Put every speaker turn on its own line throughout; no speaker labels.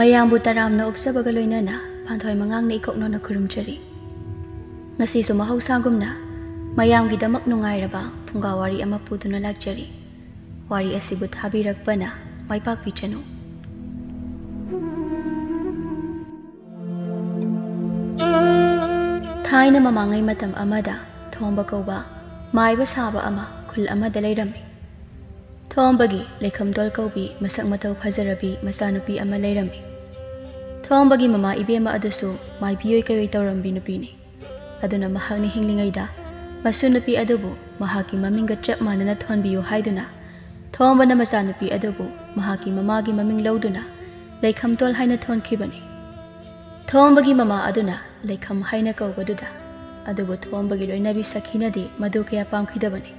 ꯃꯌꯥꯝꯕꯨ ꯇꯔꯥꯝꯅ ꯑꯣꯛꯆꯕꯒ ꯂꯣꯏꯅꯅ ꯄꯥꯟꯊꯣꯏ ꯃꯉꯥꯡꯅ ꯏꯀꯣꯛꯅꯅ ꯈꯨꯔꯨꯝꯖꯔꯤ꯫ ꯉꯁꯤꯁꯨ ꯃꯍꯧꯁꯥꯒꯨꯝꯅ ꯃꯌꯥꯝꯒꯤꯗꯃꯛ ꯅꯨꯡꯉꯥꯏꯔꯕ ꯐꯨꯡꯒꯥ ꯋꯥꯔꯤ ꯑꯃ ꯄꯨꯗꯨꯅ ꯂꯥꯛꯆꯔꯤ꯫ ꯋꯥꯔꯤ ꯑꯁꯤꯕꯨ ꯊꯥꯕꯤꯔꯛꯄꯅ ꯃꯥꯏꯄꯥꯛꯄꯤ ꯆꯅꯨ꯫ ꯊꯥꯏꯅ ꯃꯃꯥꯡꯉꯩ ꯃꯇꯝ ꯑꯃꯗ ꯊꯣꯝꯕ ꯀꯧꯕ ꯃꯥꯏꯕ ꯁꯥꯕ ꯑꯃ ꯈꯨꯜ ꯑꯃꯗ ꯂꯩꯔꯝꯃꯤ꯫ ꯊꯣꯝꯕꯒꯤ ꯂꯩꯈꯝꯗꯣꯜ ꯀꯧꯕꯤ ꯃꯁꯛ ꯃꯇꯧ ꯐꯖꯔꯕꯤ ꯃꯆꯥꯅꯨꯄꯤ ꯑꯃ ꯂꯩꯔꯝꯃꯤ꯫ ꯊꯣꯝꯕꯒꯤ ꯃꯃꯥ ꯏꯕꯦꯝꯃ ꯑꯗꯨꯁꯨ ꯃꯥꯏꯕꯤꯑꯣꯏ ꯀꯩꯑꯣꯏ ꯇꯧꯔꯝꯕꯤ ꯅꯨꯄꯤꯅꯤ꯫ ꯑꯗꯨꯅ ꯃꯍꯥꯛꯅ ꯍꯤꯡꯂꯤꯉꯩꯗ ꯃꯁꯨ ꯅꯨꯄꯤ ꯑꯗꯨꯕꯨ ꯃꯍꯥꯛꯀꯤ ꯃꯃꯤꯡꯒ ꯆꯞ ꯃꯥꯟꯅꯅ ꯊꯣꯟꯕꯤꯌꯨ ꯍꯥꯏꯗꯨꯅ ꯊꯣꯝꯕꯅ ꯃꯆꯥꯅꯨꯄꯤ ꯑꯗꯨꯕꯨ ꯃꯍꯥꯛꯀꯤ ꯃꯃꯥꯒꯤ ꯃꯃꯤꯡ ꯂꯧꯗꯨꯅ ꯂꯩꯈꯝꯇꯣꯜ ꯍꯥꯏꯅ ꯊꯣꯟꯈꯤꯕꯅꯤ꯫ ꯊꯣꯝꯕꯒꯤ ꯃꯃꯥ ꯑꯗꯨꯅ ꯂꯩꯈꯝ ꯍꯥꯏꯅ ꯀꯧꯕꯗꯨꯗ ꯑꯗꯨꯕꯨ ꯊꯣꯝꯕꯒꯤ ꯂꯣꯏꯅꯕꯤ ꯁꯈꯤꯅꯗꯤ ꯃꯗꯨ ꯀꯌꯥ ꯄꯥꯝꯈꯤꯗꯕꯅꯤ꯫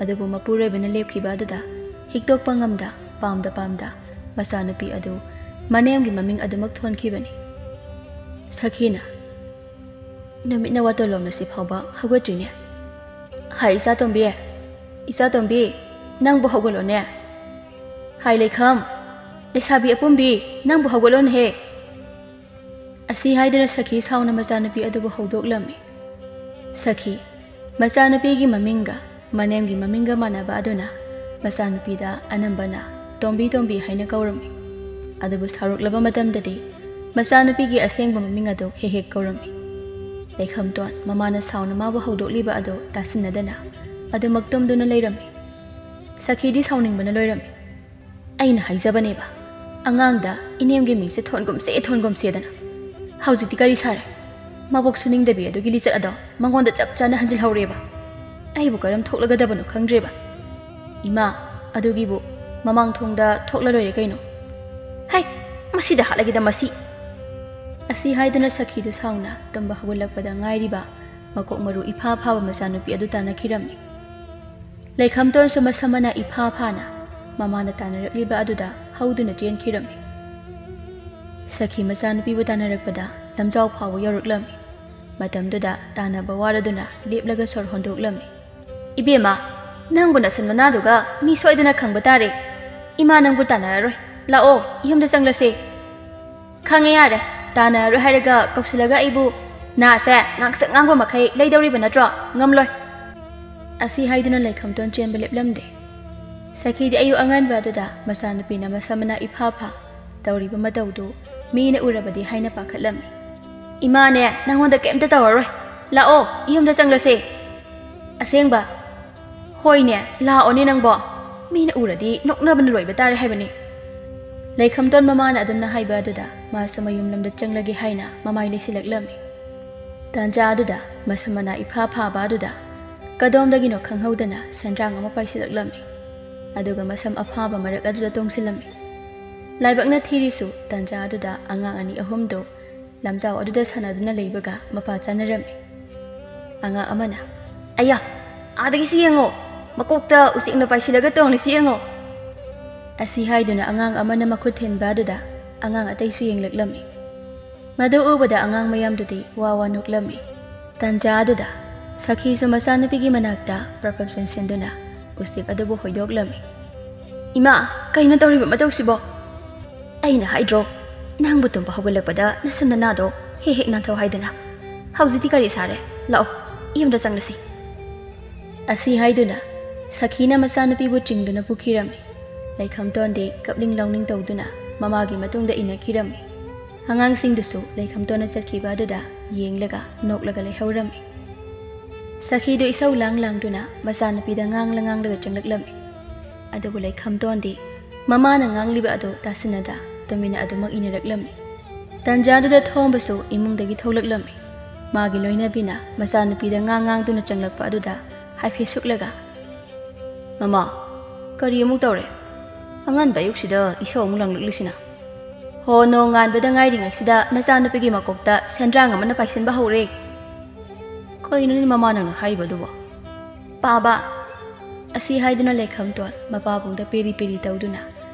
ꯑꯗꯨꯕꯨ ꯃꯄꯨꯔꯣꯏꯕꯅ ꯂꯦꯞꯈꯤꯕ ꯑꯗꯨꯗ ꯍꯤꯛꯇꯣꯛꯄ ꯉꯝꯗ ꯄꯥꯝꯗ ꯃꯆꯥꯅꯨꯄꯤ ꯑꯗꯨ ꯃꯅꯦꯝꯒꯤ ꯃꯃꯤꯡ ꯑꯗꯨꯃꯛ ꯊꯣꯟꯈꯤꯕꯅꯤ꯫ ꯁꯈꯤꯅ ꯅꯨꯃꯤꯠꯅ ꯋꯥꯇꯣꯜꯂꯣꯝꯅꯁꯤ ꯐꯥꯎꯕ ꯍꯧꯒꯠꯇ꯭ꯔꯤꯅꯦ꯫ ꯍꯥꯏ ꯏꯆꯥꯇꯣꯝꯕꯤ ꯅꯪꯕꯨ ꯍꯧꯒꯠꯂꯣꯅꯦ꯫ ꯍꯥꯏ ꯂꯩꯈꯝ ꯂꯩꯁꯥꯕꯤ ꯑꯄꯨꯝꯕꯤ ꯅꯪꯕꯨ ꯍꯧꯒꯠꯂꯣꯅꯦꯍꯦ꯫ ꯑꯁꯤ ꯍꯥꯏꯗꯨꯅ ꯁꯈꯤ ꯁꯥꯎꯅ ꯃꯆꯥꯅꯨꯄꯤ ꯑꯗꯨꯕꯨ ꯍꯧꯗꯣꯛꯂꯝꯃꯤ꯫ ꯁꯈꯤ ꯃꯆꯥꯅꯨꯄꯤꯒꯤ ꯃꯃꯤꯡꯒ ꯃꯅꯦꯝꯒꯤ ꯃꯃꯤꯡꯒ ꯃꯥꯟꯅꯕ ꯑꯗꯨꯅ ꯃꯆꯥꯅꯨꯄꯤꯗ ꯑꯅꯝꯕꯅ ꯇꯣꯝꯕꯤ ꯍꯥꯏꯅ ꯀꯧꯔꯝꯃꯤ꯫ ꯑꯗꯨꯕꯨ ꯁꯥꯎꯔꯛꯂꯕ ꯃꯇꯝꯗꯗꯤ ꯃꯆꯥꯅꯨꯄꯤꯒꯤ ꯑꯁꯦꯡꯕ ꯃꯃꯤꯡ ꯑꯗꯨ ꯍꯦꯛ ꯀꯧꯔꯝꯃꯤ꯫ ꯂꯩꯈꯝꯇꯣꯟ ꯃꯃꯥꯅ ꯁꯥꯎꯅ ꯃꯥꯕꯨ ꯍꯧꯗꯣꯛꯂꯤꯕ ꯑꯗꯨ ꯇꯥꯁꯤꯟꯅꯗꯅ ꯑꯗꯨꯃꯛ ꯇꯨꯝꯗꯨꯅ ꯂꯩꯔꯝꯃꯤ꯫ ꯁꯈꯤꯗꯤ ꯁꯥꯎꯅꯤꯡꯕꯅ ꯂꯣꯏꯔꯝꯃꯤ꯫ ꯑꯩꯅ ꯍꯥꯏꯖꯕꯅꯦꯕ ꯑꯉꯥꯡꯗ ꯏꯅꯦꯝꯒꯤ ꯃꯤꯡꯁꯦ ꯊꯣꯟꯒꯨꯝꯁꯦꯗꯅ ꯍꯧꯖꯤꯛꯇꯤ ꯀꯔꯤ ꯁꯥꯔꯦ? ꯃꯕꯣꯛ ꯁꯨꯅꯤꯡꯗꯕꯤ ꯑꯗꯨꯒꯤ ꯂꯤꯆꯠ ꯑꯗꯣ ꯃꯉꯣꯟꯗ ꯆꯞ ꯆꯥꯅ ꯍꯟꯖꯤꯜꯍꯧꯔꯦꯕ꯫ ꯑꯩꯕꯨ ꯀꯔꯝ ꯊꯣꯛꯂꯒꯗꯕꯅꯣ ꯈꯪꯗ꯭ꯔꯦꯕ꯫ ꯏꯃꯥ ꯑꯗꯨꯒꯤꯕꯨ ꯃꯃꯥꯡ ꯊꯣꯡꯗ ꯊꯣꯛꯂ ꯂꯣꯏꯔꯦ ꯀꯩꯅꯣ꯫ ꯍꯩ ꯃꯁꯤꯗ ꯍꯥꯠꯂꯒꯦꯗ ꯃꯁꯤ꯫ ꯑꯁꯤ ꯍꯥꯏꯗꯨꯅ ꯁꯈꯤꯗꯨ ꯁꯥꯎꯅ ꯇꯨꯝꯕ ꯍꯧꯒꯠꯂꯛꯄꯗ ꯉꯥꯏꯔꯤꯕ ꯃꯀꯣꯛ ꯃꯔꯨ ꯏꯐꯥ-ꯐꯥꯕ ꯃꯆꯥꯅꯨꯄꯤ ꯑꯗꯨ ꯇꯥꯟꯅꯈꯤꯔꯝꯃꯤ꯫ ꯂꯩꯈꯝꯇꯣꯟꯁꯨ ꯃꯁꯝ-ꯃꯅꯥ ꯏꯐꯥ-ꯐꯥꯅ ꯃꯃꯥꯅ ꯇꯥꯟꯅꯔꯛꯂꯤꯕ ꯑꯗꯨꯗ ꯍꯧꯗꯨꯅ ꯆꯦꯟꯈꯤꯔꯝꯃꯤ꯫ ꯁꯈꯤ ꯃꯆꯥꯅꯨꯄꯤꯕꯨ ꯇꯥꯟꯅꯔꯛꯄꯗ ꯂꯝꯖꯥꯎ ꯐꯥꯎꯕ ꯌꯧꯔꯛꯂꯝꯃꯤ꯫ ꯃꯇꯝꯗꯨꯗ ꯇꯥꯟꯅꯕ ꯋꯥꯔꯗꯨꯅ ꯂꯦꯞꯂꯒ ꯁꯣꯔ ꯍꯣꯟꯗꯣꯛꯂꯝꯃꯤ꯫ ꯏꯕꯦꯝꯃ ꯅꯪꯕꯨ ꯅꯁꯟ ꯃꯅꯥꯗꯨꯒ ꯃꯤ ꯁꯣꯏꯗꯅ ꯈꯪꯕ ꯇꯥꯔꯦ꯫ ꯏꯃꯥ ꯅꯪꯕꯨ ꯇꯥꯟꯅꯔꯔꯣꯏ ꯂꯥꯛꯑꯣ ꯌꯨꯝꯗ ꯆꯪꯂꯁꯦ꯫ ꯈꯪꯉꯦ ꯌꯥꯔꯦ ꯇꯥꯟꯅꯔꯔꯣꯏ ꯍꯥꯏꯔꯒ ꯀꯧꯁꯤꯜꯂꯒ ꯑꯩꯕꯨ ꯅꯥꯁꯦ ꯉꯥꯡꯁꯛ ꯉꯥꯡꯕ ꯃꯈꯩ ꯂꯩꯗꯧꯔꯤꯕ ꯅꯠꯇ꯭ꯔꯣ? ꯉꯝꯂꯣꯏ꯫ ꯑꯁꯤ ꯍꯥꯏꯗꯨꯅ ꯂꯩꯈꯝꯇꯣꯟ ꯆꯦꯟꯕ ꯂꯦꯞꯂꯝꯗꯦ꯫ ꯁꯈꯤꯗꯤ ꯑꯌꯨꯛ ꯑꯉꯟꯕ ꯑꯗꯨꯗ ꯃꯆꯥꯅꯨꯄꯤꯅ ꯃꯁꯝ-ꯃꯅꯥ ꯏꯐꯥ-ꯐꯥ ꯇꯧꯔꯤꯕ ꯃꯇꯧꯗꯨ ꯃꯤꯅ ꯎꯔꯕꯗꯤ ꯍꯥꯏꯅ ꯄꯥꯈꯠꯂꯝꯃꯤ꯫ ꯏꯃꯥꯅꯦ ꯅꯪꯉꯣꯟꯗ ꯀꯩꯝꯇ ꯇꯧꯔꯔꯣꯏ ꯂꯥꯛꯑꯣ ꯌꯨꯝꯗ ꯆꯪꯂꯁꯦ꯫ ꯑꯁꯦꯡꯕ? ꯍꯣꯏꯅꯦ ꯂꯥꯛꯑꯣꯅꯦ ꯅꯪꯕꯣ ꯃꯤꯅ ꯎꯔꯗꯤ ꯅꯣꯛꯅꯕꯅ ꯂꯣꯏꯕ ꯇꯥꯔꯦ ꯍꯥꯏꯕꯅꯤ꯫ ꯂꯩꯈꯝꯇꯣꯟ ꯃꯃꯥꯅ ꯑꯗꯨꯝꯅ ꯍꯥꯏꯕ ꯑꯗꯨꯗ ꯃꯥꯁꯨ ꯃꯌꯨꯝ ꯂꯝꯗ ꯆꯪꯂꯒꯦ ꯍꯥꯏꯅ ꯃꯃꯥꯏ ꯂꯩꯁꯤꯜꯂꯛꯂꯝꯃꯤ꯫ ꯇꯥꯟꯖꯥ ꯑꯗꯨꯗ ꯃꯁꯝ-ꯃꯅꯥ ꯏꯐꯥ-ꯐꯥꯕ ꯑꯗꯨꯗ ꯀꯗꯣꯝꯗꯒꯤꯅꯣ ꯈꯪꯍꯧꯗꯅ ꯁꯦꯟꯗ꯭ꯔꯥꯡ ꯑꯃ ꯄꯥꯏꯁꯤꯜꯂꯛꯂꯝꯃꯤ꯫ ꯑꯗꯨꯒ ꯃꯁꯝ ꯑꯐꯥꯕ ꯃꯔꯛ ꯑꯗꯨꯗ ꯇꯣꯡꯁꯤꯜꯂꯝꯃꯤ꯫ ꯂꯥꯏꯕꯛꯅ ꯊꯤꯔꯤꯁꯨ ꯇꯥꯟꯖꯥ ꯑꯗꯨꯗ ꯑꯉꯥꯡ ꯑꯅꯤ ꯑꯍꯨꯝꯗꯨ ꯂꯝꯖꯥꯎ ꯑꯗꯨꯗ ꯁꯥꯟꯅꯗꯨꯅ ꯂꯩꯕꯒ ꯃꯄꯥ ꯆꯥꯅꯔꯝꯃꯤ꯫ ꯑꯉꯥꯡ ꯑꯃꯅ ꯑꯌꯥ ꯑꯥꯗꯒꯤꯁꯤ ꯌꯦꯡꯉꯣ ꯃꯀꯣꯛꯇ ꯎꯆꯦꯛꯅ ꯄꯥꯏꯁꯤꯜꯂꯒ ꯇꯣꯡꯂꯤꯁꯤ ꯌꯦꯡꯉꯣ꯫ ꯑꯁꯤ ꯍꯥꯏꯗꯨꯅ ꯑꯉꯥꯡ ꯑꯃꯅ ꯃꯈꯨꯠ ꯊꯤꯟꯕ ꯑꯗꯨꯗ ꯑꯉꯥꯡ ꯑꯇꯩꯁꯨ ꯌꯦꯡꯂꯛꯂꯝꯃꯤ꯫ ꯃꯗꯨ ꯎꯕꯗ ꯑꯉꯥꯡ ꯃꯌꯥꯝꯗꯨꯗꯤ ꯋꯥ ꯅꯣꯛꯂꯝꯃꯤ꯫ ꯇꯥꯟꯖꯥ ꯑꯗꯨꯗ ꯁꯈꯤꯁꯨ ꯃꯆꯥꯅꯨꯄꯤꯒꯤ ꯃꯅꯥꯛꯇ ꯄ꯭ꯔꯞ ꯆꯦꯟꯁꯤꯟꯗꯨꯅ ꯎꯆꯦꯛ ꯑꯗꯨꯕꯨ ꯍꯣꯏꯗꯣꯛꯂꯝꯃꯤ꯫ ꯏꯃꯥ ꯀꯩꯅꯣ ꯇꯧꯔꯤꯕ ꯃꯇꯧꯁꯤꯕꯣ? ꯑꯩꯅ ꯍꯥꯏꯗ꯭ꯔꯣ ꯅꯪꯕꯨ ꯇꯨꯝꯕ ꯍꯧꯒꯠꯂꯛꯄꯗ ꯅꯁꯝ ꯅꯅꯥꯗꯣ ꯍꯦꯛ ꯅꯥꯟꯊꯧ ꯍꯥꯏꯗꯅ ꯍꯧꯖꯤꯛꯇꯤ ꯀꯔꯤ ꯁꯥꯔꯦ? ꯂꯥꯛꯑꯣ ꯌꯨꯝꯗ ꯆꯪꯂꯁꯤ꯫ ꯑꯁꯤ ꯍꯥꯏꯗꯨꯅ ꯁꯈꯤꯅ ꯃꯆꯥꯅꯨꯄꯤꯕꯨ ꯆꯤꯡꯗꯨꯅ ꯄꯨꯈꯤꯔꯝꯃꯤ꯫ ꯂꯩꯈꯝꯇꯣꯟꯗꯤ ꯀꯞꯅꯤꯡ ꯂꯥꯎꯅꯤꯡ ꯇꯧꯗꯨꯅ ꯃꯃꯥꯒꯤ ꯃꯇꯨꯡꯗ ꯏꯟꯅꯈꯤꯔꯝꯃꯤ꯫ ꯑꯉꯥꯡꯁꯤꯡꯗꯨꯁꯨ ꯂꯩꯈꯝꯇꯣꯟꯅ ꯆꯠꯈꯤꯕ ꯑꯗꯨꯗ ꯌꯦꯡꯂꯒ ꯅꯣꯛꯂꯒ ꯂꯩꯍꯧꯔꯝꯃꯤ꯫ ꯁꯈꯤꯗꯨ ꯏꯁꯧ ꯂꯥꯡꯗꯨꯅ ꯃꯆꯥꯅꯨꯄꯤꯗ ꯉꯥꯡꯂꯒ ꯆꯪꯂꯛꯂꯝꯃꯤ꯫ ꯑꯗꯨꯕꯨ ꯂꯩꯈꯝꯇꯣꯟꯗꯤ ꯃꯃꯥꯅ ꯉꯥꯡꯂꯤꯕ ꯑꯗꯨ ꯇꯥꯁꯤꯟꯅꯗ ꯇꯨꯃꯤꯟꯅ ꯑꯗꯨꯃꯛ ꯏꯟꯅꯔꯛꯂꯝꯃꯤ꯫ ꯇꯥꯟꯖꯥꯗꯨꯗ ꯊꯣꯝꯕꯁꯨ ꯏꯃꯨꯡꯗꯒꯤ ꯊꯣꯛꯂꯛꯂꯝꯃꯤ꯫ ꯃꯥꯒꯤ ꯂꯣꯏꯅꯕꯤꯅ ꯃꯆꯥꯅꯨꯄꯤꯗ ꯉꯥꯡꯗꯨꯅ ꯆꯪꯂꯛꯄ ꯑꯗꯨꯗ ꯍꯥꯏꯐꯦꯠ ꯁꯨꯛꯂꯒ ꯃꯃꯥ ꯀꯔꯤ ꯑꯃꯨꯛ ꯇꯧꯔꯦ? ꯑꯉꯟꯕ ꯑꯌꯨꯛꯁꯤꯗ ꯏꯁꯧ ꯑꯃꯨꯛ ꯂꯪꯂꯛꯂꯤꯁꯤꯅ? ꯍꯣ ꯅꯣꯡ ꯉꯥꯟꯕꯗ ꯉꯥꯏꯔꯤꯉꯩꯁꯤꯗ ꯅꯆꯥꯅꯨꯄꯤꯒꯤ ꯃꯀꯣꯛꯇ ꯁꯦꯟꯗ꯭ꯔꯥꯡ ꯑꯃꯅ ꯄꯥꯏꯁꯤꯟꯕ ꯍꯧꯔꯦ꯫ ꯀꯩꯅꯣꯅꯦ ꯃꯃꯥ ꯅꯪꯅ ꯍꯥꯏꯔꯤꯕꯗꯨꯕꯣ? ꯄꯥꯕ ꯑꯁꯤ ꯍꯥꯏꯗꯨꯅ ꯂꯩꯈꯝꯇꯣꯟ ꯃꯄꯥꯕꯨꯡꯗ ꯄꯦꯔꯤ ꯇꯧꯗꯨꯅ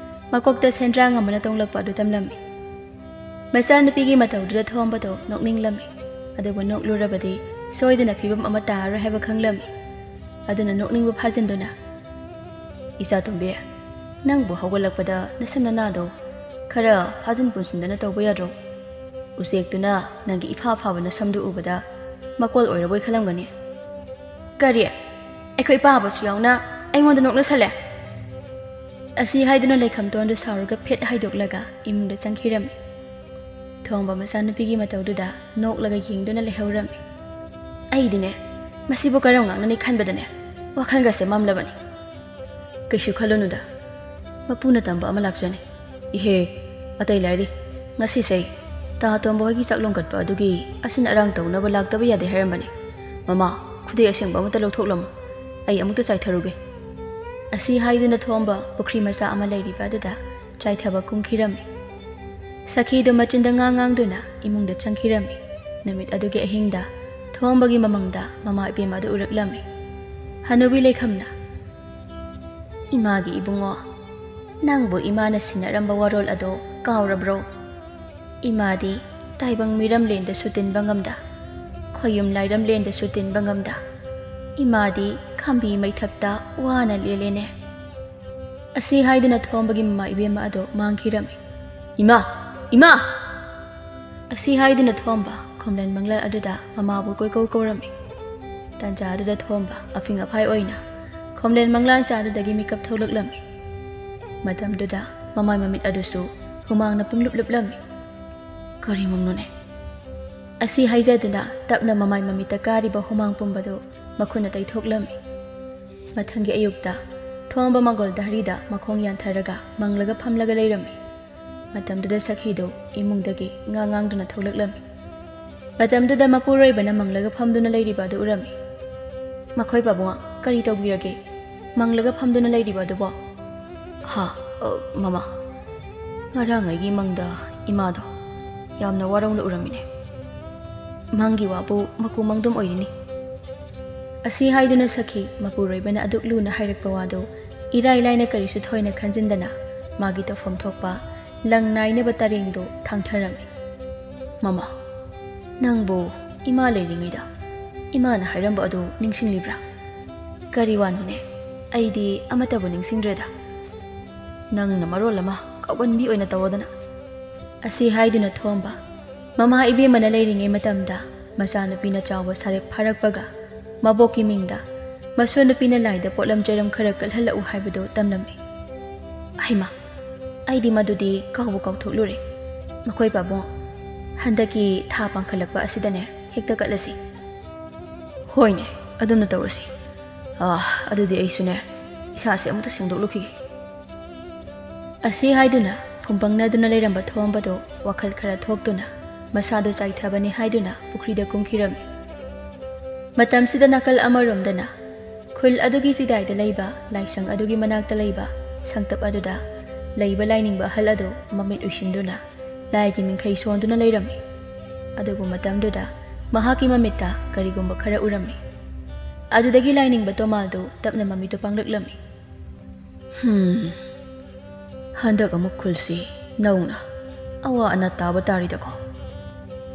ꯃꯀꯣꯛꯇ ꯁꯦꯟꯗ꯭ꯔꯥꯡ ꯑꯃꯅ ꯇꯣꯡꯂꯛꯄ ꯑꯗꯨ ꯇꯝꯂꯝꯃꯤ꯫ ꯃꯆꯥꯅꯨꯄꯤꯒꯤ ꯃꯇꯧꯗꯨꯗ ꯊꯣꯝꯕꯗꯣ ꯅꯣꯛꯅꯤꯡꯂꯝꯃꯤ꯫ ꯑꯗꯨꯕꯨ ꯅꯣꯛꯂꯨꯔꯕꯗꯤ ꯁꯣꯏꯗꯅ ꯐꯤꯕꯝ ꯑꯃ ꯇꯥꯔꯔꯣꯏ ꯍꯥꯏꯕ ꯈꯪꯂꯝꯃꯤ꯫ ꯑꯗꯨꯅ ꯅꯣꯛꯅꯤꯡꯕ ꯐꯥꯖꯤꯟꯗꯨꯅ ꯏꯆꯥꯇꯣꯝꯕꯤ ꯅꯪꯕꯨ ꯍꯧꯒꯠꯂꯛꯄꯗ ꯅꯁꯝ ꯅꯅꯥꯗꯣ ꯈꯔ ꯐꯥꯖꯤꯟ ꯄꯨꯟꯁꯤꯟꯗꯅ ꯇꯧꯕ ꯌꯥꯗ꯭ꯔꯣ? ꯎꯆꯦꯛꯇꯨꯅ ꯅꯪꯒꯤ ꯏꯐꯥ ꯐꯥꯕ ꯁꯝꯗꯨ ꯎꯕꯗ ꯃꯀꯣꯜ ꯑꯣꯏꯔꯕꯣꯏ ꯈꯜꯂꯝꯒꯅꯤ꯫ ꯀꯔꯤ? ꯑꯩꯈꯣꯏ ꯄꯥꯕꯁꯨ ꯌꯥꯎꯅ ꯑꯩꯉꯣꯟꯗ ꯅꯣꯛꯅꯁꯜꯂꯦ꯫ ꯑꯁꯤ ꯍꯥꯏꯗꯨꯅ ꯂꯩꯈꯝꯇꯣꯟꯗꯨ ꯁꯥꯎꯔꯒ ꯐꯦꯠ ꯍꯥꯏꯗꯣꯛꯂꯒ ꯏꯃꯨꯡꯗ ꯆꯪꯈꯤꯔꯝꯃꯤ꯫ ꯊꯣꯡꯕ ꯃꯆꯥꯅꯨꯄꯤꯒꯤ ꯃꯇꯧꯗꯨꯗ ꯅꯣꯛꯂꯒ ꯌꯦꯡꯗꯨꯅ ꯂꯩꯍꯧꯔꯝꯃꯤ꯫ ꯑꯩꯗꯤꯅꯦ ꯃꯁꯤꯕꯨ ꯀꯔꯝ ꯉꯥꯡꯅꯅꯤ ꯈꯟꯕꯗꯅꯦ ꯋꯥꯈꯜꯒꯁꯦ ꯃꯝꯂꯕꯅꯤ꯫ ꯀꯩꯁꯨ ꯈꯜꯂꯨꯅꯨꯗ, ꯃꯄꯨꯅ ꯇꯝꯕ ꯑꯃ ꯂꯥꯛꯆꯅꯤ꯫ ꯏꯍꯦ, ꯑꯇꯩ ꯂꯥꯏꯔꯤ ꯉꯁꯤꯁꯦ ꯇꯥꯇꯣꯝꯕ ꯍꯣꯏꯒꯤ ꯆꯥꯛꯂꯣꯡ ꯀꯠꯄ ꯑꯗꯨꯒꯤ ꯑꯁꯤꯟ ꯑꯔꯥꯡ ꯇꯧꯅꯕ ꯂꯥꯛꯇꯕ ꯌꯥꯗꯦ ꯍꯥꯏꯔꯝꯕꯅꯤ꯫ ꯃꯃꯥ, ꯈꯨꯗꯩ ꯑꯁꯦꯡꯕ ꯑꯃꯠꯇ ꯂꯧꯊꯣꯛꯂꯝꯃꯨ, ꯑꯩ ꯑꯃꯨꯛꯇ ꯆꯥꯏꯊꯔꯨꯒꯦ꯫ ꯑꯁꯤ ꯍꯥꯏꯗꯨꯅ ꯊꯣꯝꯕ ꯄꯨꯈ꯭ꯔꯤ ꯃꯆꯥ ꯑꯃ ꯂꯩꯔꯤꯕ ꯑꯗꯨꯗ ꯆꯥꯏꯊꯕ ꯀꯨꯝꯈꯤꯔꯝꯃꯤ꯫ ꯁꯈꯤꯗꯨ ꯃꯆꯤꯟꯗ ꯉꯥꯡꯗꯨꯅ ꯏꯃꯨꯡꯗ ꯆꯪꯈꯤꯔꯝꯃꯤ꯫ ꯅꯨꯃꯤꯠ ꯑꯗꯨꯒꯤ ꯑꯍꯤꯡꯗ ꯊꯣꯝꯕꯒꯤ ꯃꯃꯪꯗ ꯃꯃꯥ ꯏꯕꯦꯝꯃ ꯑꯗꯨ ꯎꯔꯛꯂꯝꯃꯤ꯫ ꯍꯅꯨꯕꯤ ꯂꯩꯈꯝꯅ, ꯏꯃꯥꯒꯤ ꯏꯕꯨꯡꯉꯣ, ꯅꯪꯕꯨ ꯏꯃꯥꯅ ꯁꯤꯟꯅꯔꯝꯕ ꯋꯥꯔꯣꯜ ꯑꯗꯣ ꯀꯥꯎꯔꯕ꯭ꯔꯣ? ꯏꯃꯥꯗꯤ ꯇꯥꯏꯕꯪ ꯃꯤꯔꯝꯂꯦꯟꯗꯁꯨ ꯇꯤꯟꯕ ꯉꯝꯗ, ꯈꯣꯌꯨꯝ ꯂꯥꯏꯔꯝꯂꯦꯟꯗꯁꯨ ꯇꯤꯟꯕ ꯉꯝꯗ, ꯏꯃꯥꯗꯤ ꯈꯥꯝꯕꯤ ꯃꯩꯊꯛꯇ ꯋꯥꯅ ꯂꯦꯜꯂꯦꯅꯦ꯫ ꯑꯁꯤ ꯍꯥꯏꯗꯨꯅ ꯊꯣꯝꯕꯒꯤ ꯃꯃꯥ ꯏꯕꯦꯝꯃ ꯑꯗꯣ ꯃꯥꯡꯈꯤꯔꯝꯃꯤ꯫ ꯏꯃꯥ! ꯏꯃꯥ! ꯑꯁꯤ ꯍꯥꯏꯗꯨꯅ ꯊꯣꯝꯕ ꯈꯣꯝꯂꯦꯟ ꯃꯪꯂꯥꯟ ꯑꯗꯨꯗ ꯃꯃꯥꯕꯨ ꯀꯣꯏꯀꯧ ꯀꯧꯔꯝꯃꯤ꯫ ꯇꯥꯟꯖꯥ ꯑꯗꯨꯗ ꯊꯣꯝꯕ ꯑꯐꯤꯡ ꯑꯐꯥꯏ ꯑꯣꯏꯅ ꯈꯣꯝꯂꯦꯟ ꯃꯪꯂꯥꯟ ꯆꯥꯗꯨꯗꯒꯤ ꯃꯤꯀꯞ ꯊꯣꯛꯂꯛꯂꯝꯃꯤ꯫ ꯃꯇꯝꯗꯨꯗ ꯃꯃꯥꯏ ꯃꯃꯤꯠ ꯑꯗꯨꯁꯨ ꯍꯨꯃꯥꯡꯅ ꯄꯨꯡꯂꯨꯞ ꯂꯨꯞꯂꯝꯃꯤ꯫ ꯀꯔꯤ ꯃꯪꯅꯣꯅꯦ? ꯑꯁꯤ ꯍꯥꯏꯖꯗꯨꯅ ꯇꯞꯅ ꯃꯃꯥꯏ ꯃꯃꯤꯠꯇ ꯀꯥꯔꯤꯕ ꯍꯨꯃꯥꯡ ꯄꯨꯝꯕꯗꯨ ꯃꯈꯨꯠꯅ ꯇꯩꯊꯣꯛꯂꯝꯃꯤ꯫ ꯃꯊꯪꯒꯤ ꯑꯌꯨꯛꯇ ꯊꯣꯝꯕ ꯃꯪꯒꯣꯜ ꯗꯍꯔꯤꯗ ꯃꯈꯣꯡ ꯌꯥꯟꯊꯔꯒ ꯃꯪꯂꯒ ꯐꯝꯂꯒ ꯂꯩꯔꯝꯃꯤ꯫ ꯃꯇꯝꯗꯨꯗ ꯁꯈꯤꯗꯨ ꯏꯃꯨꯡꯗꯒꯤ ꯉꯥꯡꯗꯨꯅ ꯊꯣꯛꯂꯛꯂꯝꯃꯤ꯫ ꯃꯇꯝꯗꯨꯗ ꯃꯄꯨꯔꯣꯏꯕꯅ ꯃꯪꯂꯒ ꯐꯝꯗꯨꯅ ꯂꯩꯔꯤꯕ ꯑꯗꯨ ꯎꯔꯝꯃꯤ꯫ ꯃꯈꯣꯏ ꯄꯥꯕꯨꯡ, ꯀꯔꯤ ꯇꯧꯕꯤꯔꯒꯦ? ꯃꯪꯂꯒ ꯐꯝꯗꯨꯅ ꯂꯩꯔꯤꯕ ꯑꯗꯨꯕꯣ? ꯃꯃꯥ, ꯉꯔꯥꯡꯉꯩꯒꯤ ꯃꯪꯗ ꯏꯃꯥꯗꯣ ꯌꯥꯝꯅ ꯋꯥꯔꯧꯅ ꯎꯔꯝꯃꯤꯅꯦ꯫ ꯃꯪꯒꯤ ꯋꯥꯕꯨ ꯃꯀꯨ ꯃꯪꯗꯨꯝ ꯑꯣꯏꯔꯤꯅꯤ꯫ ꯑꯁꯤ ꯍꯥꯏꯗꯨꯅ ꯁꯈꯤ ꯃꯄꯨꯔꯣꯏꯕꯅ ꯑꯗꯨꯛ ꯂꯨꯅ ꯍꯥꯏꯔꯛꯄ ꯋꯥꯗꯨ ꯏꯔꯥꯏ ꯂꯥꯏꯅ ꯀꯔꯤꯁꯨ ꯊꯣꯏꯅ ꯈꯟꯖꯤꯟꯗꯅ ꯃꯥꯒꯤ ꯇꯧꯐꯝ ꯊꯣꯛꯄ ꯂꯪ ꯅꯥꯏꯅꯕ ꯇꯔꯦꯡꯗꯨ ꯊꯥꯡꯊꯔꯝꯃꯤ꯫ ꯃꯃꯥ, ꯅꯪꯕꯨ ꯏꯃꯥ ꯂꯩꯔꯤꯉꯩꯗ ꯏꯃꯥꯅ ꯍꯥꯏꯔꯝꯕ ꯑꯗꯨ ꯅꯤꯡꯁꯤꯡꯂꯤꯕ꯭ꯔꯥ? ꯀꯔꯤ ꯋꯥꯅꯣꯅꯦ? ꯑꯩꯗꯤ ꯑꯃꯠꯇꯕꯨ ꯅꯤꯡꯁꯤꯡꯗ꯭ꯔꯦꯗ꯫ ꯅꯪꯅ ꯃꯔꯣꯜ ꯑꯃ ꯀꯥꯎꯒꯟꯕꯤ ꯑꯣꯏꯅ ꯇꯧꯔꯗꯅ꯫ ꯑꯁꯤ ꯍꯥꯏꯗꯨꯅ ꯊꯣꯝꯕ ꯃꯃꯥ ꯏꯕꯦꯝꯃꯅ ꯂꯩꯔꯤꯉꯩ ꯃꯇꯝꯗ ꯃꯆꯥꯅꯨꯄꯤꯅ ꯆꯥꯎꯕ ꯁꯥꯔꯦꯞ ꯐꯥꯔꯛꯄꯒ ꯃꯕꯣꯛꯀꯤ ꯃꯤꯡꯗ ꯃꯁꯨꯅꯨꯄꯤꯅ ꯂꯥꯏꯗ ꯄꯣꯠꯂꯝ ꯆꯩꯔꯝ ꯈꯔ ꯀꯠꯍꯜꯂꯛꯎ ꯍꯥꯏꯕꯗꯨ ꯇꯝꯂꯝꯃꯤ꯫ ꯍꯩꯃꯥ, ꯑꯩꯗꯤ ꯃꯗꯨꯗꯤ ꯀꯥꯎꯕꯨ ꯀꯥꯎꯊꯣꯛꯂꯨꯔꯦ꯫ ꯃꯈꯣꯏ ꯄꯥꯕꯨꯡ, ꯍꯟꯗꯛꯀꯤ ꯊꯥ ꯄꯥꯡꯈꯠꯂꯛꯄ ꯑꯁꯤꯗꯅꯦ ꯍꯦꯛꯇ ꯀꯠꯂꯁꯤ꯫ ꯍꯣꯏꯅꯦ, ꯑꯗꯨꯝꯅ ꯇꯧꯔꯁꯤ꯫ ꯑꯗꯨꯗꯤ ꯑꯩꯁꯨꯅꯦ ꯏꯁꯥꯁꯦ ꯑꯃꯨꯛꯇ ꯁꯦꯡꯗꯣꯛꯂꯨꯈꯤꯒꯦ꯫ ꯑꯁꯤ ꯍꯥꯏꯗꯨꯅ ꯐꯨꯝꯄꯪꯅꯗꯨꯅ ꯂꯩꯔꯝꯕ ꯊꯣꯝꯕꯗꯨ ꯋꯥꯈꯜ ꯈꯔ ꯊꯣꯛꯇꯨꯅ ꯃꯁꯥꯗꯨ ꯆꯥꯏꯊꯕꯅꯤ ꯍꯥꯏꯗꯨꯅ ꯄꯨꯈ꯭ꯔꯤꯗ ꯀꯨꯝꯈꯤꯔꯝꯃꯤ꯫ ꯃꯇꯝꯁꯤꯗ ꯅꯥꯀꯜ ꯑꯃꯔꯣꯝꯗꯅ ꯈꯨꯜ ꯑꯗꯨꯒꯤ ꯆꯤꯗꯥꯏꯗ ꯂꯩꯕ ꯂꯥꯏꯁꯪ ꯑꯗꯨꯒꯤ ꯃꯅꯥꯛꯇ ꯂꯩꯕ ꯁꯪꯇꯞ ꯑꯗꯨꯗ ꯂꯩꯕ ꯂꯥꯏꯅꯤꯡꯕ ꯑꯍꯜ ꯑꯗꯨ ꯃꯃꯤꯠ ꯎꯏꯁꯤꯟꯗꯨꯅ ꯂꯥꯏꯒꯤ ꯃꯤꯡꯈꯩ ꯁꯣꯟꯗꯨꯅ ꯂꯩꯔꯝꯃꯤ꯫ ꯑꯗꯨꯕꯨ ꯃꯇꯝꯗꯨꯗ ꯃꯍꯥꯛꯀꯤ ꯃꯃꯤꯠꯇ ꯀꯔꯤꯒꯨꯝꯕ ꯈꯔ ꯎꯔꯝꯃꯤ꯫ ꯑꯗꯨꯗꯒꯤ ꯂꯥꯏꯅꯤꯡꯕ ꯇꯣꯃꯥꯜꯗꯨ ꯇꯞꯅ ꯃꯃꯤꯠꯇꯨ ꯄꯥꯡꯂꯛꯂꯝꯃꯤ꯫ ꯍꯟꯗꯛ ꯑꯃꯨꯛ ꯈꯨꯜꯁꯤ ꯅꯧꯅ ꯑꯋꯥ ꯑꯅꯥ ꯇꯥꯕ ꯇꯥꯔꯤꯗꯀꯣ꯫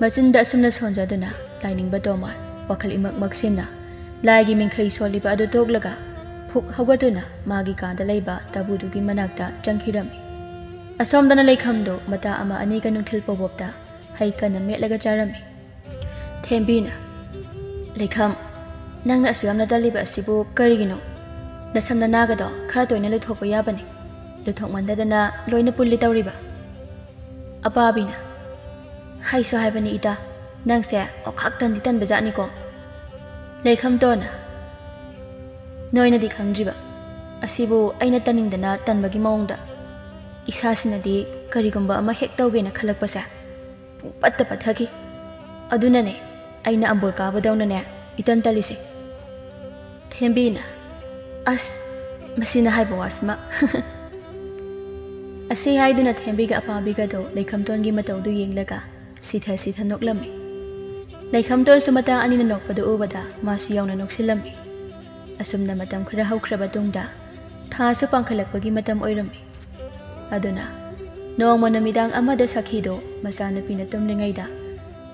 ꯃꯆꯤꯟꯗ ꯑꯁꯨꯝꯅ ꯁꯣꯟꯖꯗꯨꯅ ꯂꯥꯏꯅꯤꯡꯕ ꯇꯣꯃꯥꯜ ꯋꯥꯈꯜ ꯏꯃꯛ ꯃꯛꯁꯤꯟꯅ ꯂꯥꯏꯒꯤ ꯃꯤꯡꯈꯩ ꯁꯣꯜꯂꯤꯕ ꯑꯗꯨ ꯇꯣꯛꯂꯒ ꯐꯨꯛ ꯍꯧꯒꯠꯇꯨꯅ ꯃꯥꯒꯤ ꯀꯥꯗ ꯂꯩꯕ ꯇꯥꯕꯨꯗꯨꯒꯤ ꯃꯅꯥꯛꯇ ꯆꯪꯈꯤꯔꯝꯃꯤ꯫ ꯑꯁꯣꯝꯗꯅ ꯂꯩꯈꯝꯗꯨ ꯃꯇꯥ ꯑꯃ ꯑꯅꯤꯒ ꯅꯨꯡꯊꯤꯜ ꯄꯣꯕꯣꯞꯇ ꯍꯩ ꯀꯟꯅ ꯃꯦꯠꯂꯒ ꯆꯥꯔꯝꯃꯤ꯫ ꯊꯦꯝꯕꯤꯅ, ꯂꯩꯈꯝ, ꯅꯪꯅ ꯑꯁꯨꯛ ꯌꯥꯝꯅ ꯇꯜꯂꯤꯕ ꯑꯁꯤꯕꯨ ꯀꯔꯤꯒꯤꯅꯣ? ꯅꯁꯝ ꯅꯅꯥꯒꯗꯣ ꯈꯔ ꯇꯣꯏꯅ ꯂꯨꯊꯣꯛꯄ ꯌꯥꯕꯅꯤ꯫ ꯂꯨꯊꯣꯛꯃꯟꯗꯗꯅ ꯂꯣꯏꯅ ꯄꯨꯜꯂꯤ ꯇꯧꯔꯤꯕ꯫ ꯑꯄꯥꯕꯤꯅ, ꯍꯥꯏꯁꯨ ꯍꯥꯏꯕꯅꯤ ꯏꯇꯥ, ꯅꯪꯁꯦ ꯑꯣꯈꯥꯛꯇꯟꯗꯤ ꯇꯟꯕ ꯖꯥꯠꯅꯤꯀꯣ꯫ ꯂꯩꯈꯝꯇꯣꯟꯅ, ꯅꯣꯏꯅꯗꯤ ꯈꯪꯗ꯭ꯔꯤꯕ ꯑꯁꯤꯕꯨ ꯑꯩꯅ ꯇꯟꯅꯤꯡꯗꯅ ꯇꯟꯕꯒꯤ ꯃꯑꯣꯡꯗ ꯏꯁꯥꯁꯤꯅꯗꯤ ꯀꯔꯤꯒꯨꯝꯕ ꯑꯃ ꯍꯦꯛ ꯇꯧꯒꯦꯅ ꯈꯜꯂꯛꯄꯁꯦ ꯄꯨꯡꯄꯠꯇ ꯄꯠꯊꯈꯤ꯫ ꯑꯗꯨꯅꯅꯦ ꯑꯩꯅ ꯑꯝꯕꯣꯜ ꯀꯥꯕꯗꯧꯅꯅꯦ ꯏꯇꯟ ꯇꯜꯂꯤꯁꯦ꯫ ꯊꯦꯝꯕꯤꯅ, ꯑꯁ ꯃꯁꯤꯅ ꯍꯥꯏꯕ ꯋꯥꯁꯤꯃ꯫ ꯑꯁꯤ ꯍꯥꯏꯗꯨꯅ ꯊꯦꯝꯕꯤꯒ ꯑꯄꯥꯕꯤꯒꯗꯣ ꯂꯩꯈꯝꯇꯣꯟꯒꯤ ꯃꯇꯧꯗꯨ ꯌꯦꯡꯂꯒ ꯁꯤꯊ ꯅꯣꯛꯂꯝꯃꯤ꯫ ꯂꯩꯈꯝꯇꯣꯟꯁꯨ ꯃꯇꯥ ꯑꯅꯤꯅ ꯅꯣꯛꯄꯗꯨ ꯎꯕꯗ ꯃꯥꯁꯨ ꯌꯥꯎꯅ ꯅꯣꯛꯁꯤꯜꯂꯝꯃꯤ꯫ ꯑꯁꯨꯝꯅ ꯃꯇꯝ ꯈꯔ ꯍꯧꯈ꯭ꯔꯕ ꯇꯨꯡꯗ ꯊꯥꯁꯨ ꯄꯥꯡꯈꯠꯂꯛꯄꯒꯤ ꯃꯇꯝ ꯑꯣꯏꯔꯝꯃꯤ꯫ ꯑꯗꯨꯅ ꯅꯣꯡꯃ ꯅꯨꯃꯤꯗꯥꯡ ꯑꯃꯗ ꯁꯈꯤꯗꯣ ꯃꯆꯥꯅꯨꯄꯤꯅ ꯇꯨꯝꯂꯤꯉꯩꯗ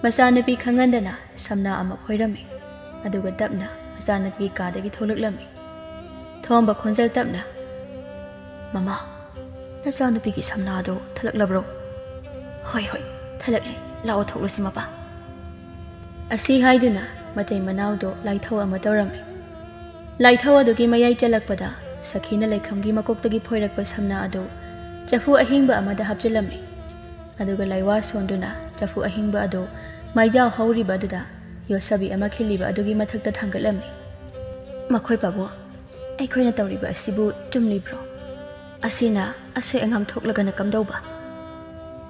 ꯃꯆꯥꯅꯨꯄꯤ ꯈꯪꯍꯟꯗꯅ ꯁꯝꯅꯥ ꯑꯃ ꯐꯣꯏꯔꯝꯃꯤ꯫ ꯑꯗꯨꯒ ꯇꯞꯅ ꯃꯆꯥꯅꯨꯄꯤ ꯀꯥꯗꯒꯤ ꯊꯣꯛꯂꯛꯂꯝꯃꯤ꯫ ꯊꯣꯝꯕ ꯈꯣꯟꯖꯦꯜ ꯇꯞꯅ, ꯃꯃꯥ, ꯅꯆꯥꯅꯨꯄꯤꯒꯤ ꯁꯝꯅꯥꯗꯣ ꯊꯜꯂꯛꯂꯕ꯭ꯔꯣ? ꯍꯣꯏ ꯍꯣꯏ ꯊꯜꯂꯛꯂꯦ, ꯂꯥꯛꯑꯣ ꯊꯣꯛꯂꯁꯤ ꯃꯄꯥ꯫ ꯑꯁꯤ ꯍꯥꯏꯗꯨꯅ ꯃꯇꯩ ꯃꯅꯥꯎꯗꯣ ꯂꯥꯏꯊꯧ ꯑꯃ ꯇꯧꯔꯝꯃꯤ꯫ ꯂꯥꯏꯊꯧ ꯑꯗꯨꯒꯤ ꯃꯌꯥꯏ ꯆꯜꯂꯛꯄꯗ ꯁꯈꯤꯅ ꯂꯩꯈꯝꯒꯤ ꯃꯀꯣꯛꯇꯒꯤ ꯐꯣꯏꯔꯛꯄ ꯁꯝꯅꯥ ꯑꯗꯨ ꯆꯐꯨ ꯑꯍꯤꯡꯕ ꯑꯃꯗ ꯍꯥꯞꯆꯤꯜꯂꯝꯃꯤ꯫ ꯑꯗꯨꯒ ꯂꯥꯏꯋꯥ ꯁꯣꯟꯗꯨꯅ ꯆꯐꯨ ꯑꯍꯤꯡꯕ ꯑꯗꯨ ꯃꯩꯖꯥꯎ ꯍꯧꯔꯤꯕ ꯑꯗꯨꯗ ꯌꯣꯠꯁꯕꯤ ꯑꯃ ꯈꯤꯜꯂꯤꯕ ꯑꯗꯨꯒꯤ ꯃꯊꯛꯇ ꯊꯥꯡꯒꯠꯂꯝꯃꯤ꯫ ꯃꯈꯣꯏ ꯄꯥꯕꯨꯡ, ꯑꯩꯈꯣꯏꯅ ꯇꯧꯔꯤꯕ ꯑꯁꯤꯕꯨ ꯆꯨꯝꯂꯤꯕ꯭ꯔꯣ? ꯑꯁꯤꯅ ꯑꯁꯣꯏ ꯑꯉꯥꯝ ꯊꯣꯛꯂꯒꯅ ꯀꯝꯗꯧꯕ?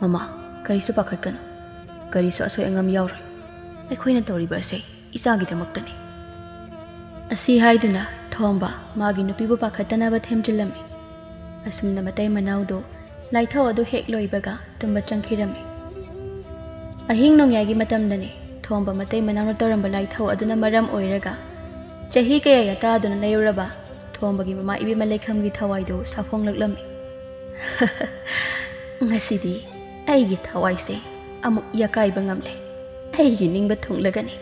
ꯃꯃꯥ, ꯀꯔꯤꯁꯨ ꯄꯥꯈꯠꯀꯅꯨ, ꯀꯔꯤꯁꯨ ꯑꯁꯣꯏ ꯑꯉꯥꯝ ꯌꯥꯎꯔꯣꯏ꯫ ꯑꯩꯈꯣꯏꯅ ꯇꯧꯔꯤꯕ ꯑꯁꯤ ꯏꯆꯥꯒꯤꯗꯃꯛꯇꯅꯤ꯫ ꯑꯁꯤ ꯍꯥꯏꯗꯨꯅ ꯊꯣꯝꯕ ꯃꯥꯒꯤ ꯅꯨꯄꯤꯕꯨ ꯄꯥꯈꯠꯇꯅꯕ ꯊꯦꯝꯖꯤꯜꯂꯝꯃꯤ꯫ ꯑꯁꯨꯝꯅ ꯃꯇꯩ ꯃꯅꯥꯎꯗꯣ ꯂꯥꯏꯊꯧ ꯑꯗꯨ ꯍꯦꯛ ꯂꯣꯏꯕꯒ ꯇꯨꯝꯕ ꯆꯪꯈꯤꯔꯝꯃꯤ꯫ ꯑꯍꯤꯡ ꯅꯣꯡꯌꯥꯏꯒꯤ ꯃꯇꯝꯗꯅꯤ ꯊꯣꯝꯕ ꯃꯇꯩ ꯃꯅꯥꯎꯅ ꯇꯧꯔꯝꯕ ꯂꯥꯏꯊꯧ ꯑꯗꯨꯅ ꯃꯔꯝ ꯑꯣꯏꯔꯒ ꯆꯍꯤ ꯀꯌꯥ ꯌꯥꯇꯥꯗꯨꯅ ꯂꯩꯔꯨꯔꯕ ꯊꯣꯝꯕꯒꯤ ꯃꯃꯥ ꯏꯕꯦꯝꯃ ꯂꯩꯈꯝꯒꯤ ꯊꯋꯥꯏꯗꯨ ꯁꯥꯐꯣꯡꯂꯛꯂꯝꯃꯤ꯫ ꯉꯁꯤꯗꯤ ꯑꯩꯒꯤ ꯊꯋꯥꯏꯁꯦ ꯑꯃꯨꯛ ꯌꯥꯀꯥꯏꯕ ꯉꯝꯂꯦ, ꯑꯩꯒꯤ ꯅꯤꯡꯕ ꯊꯨꯡꯂꯒꯅꯤ꯫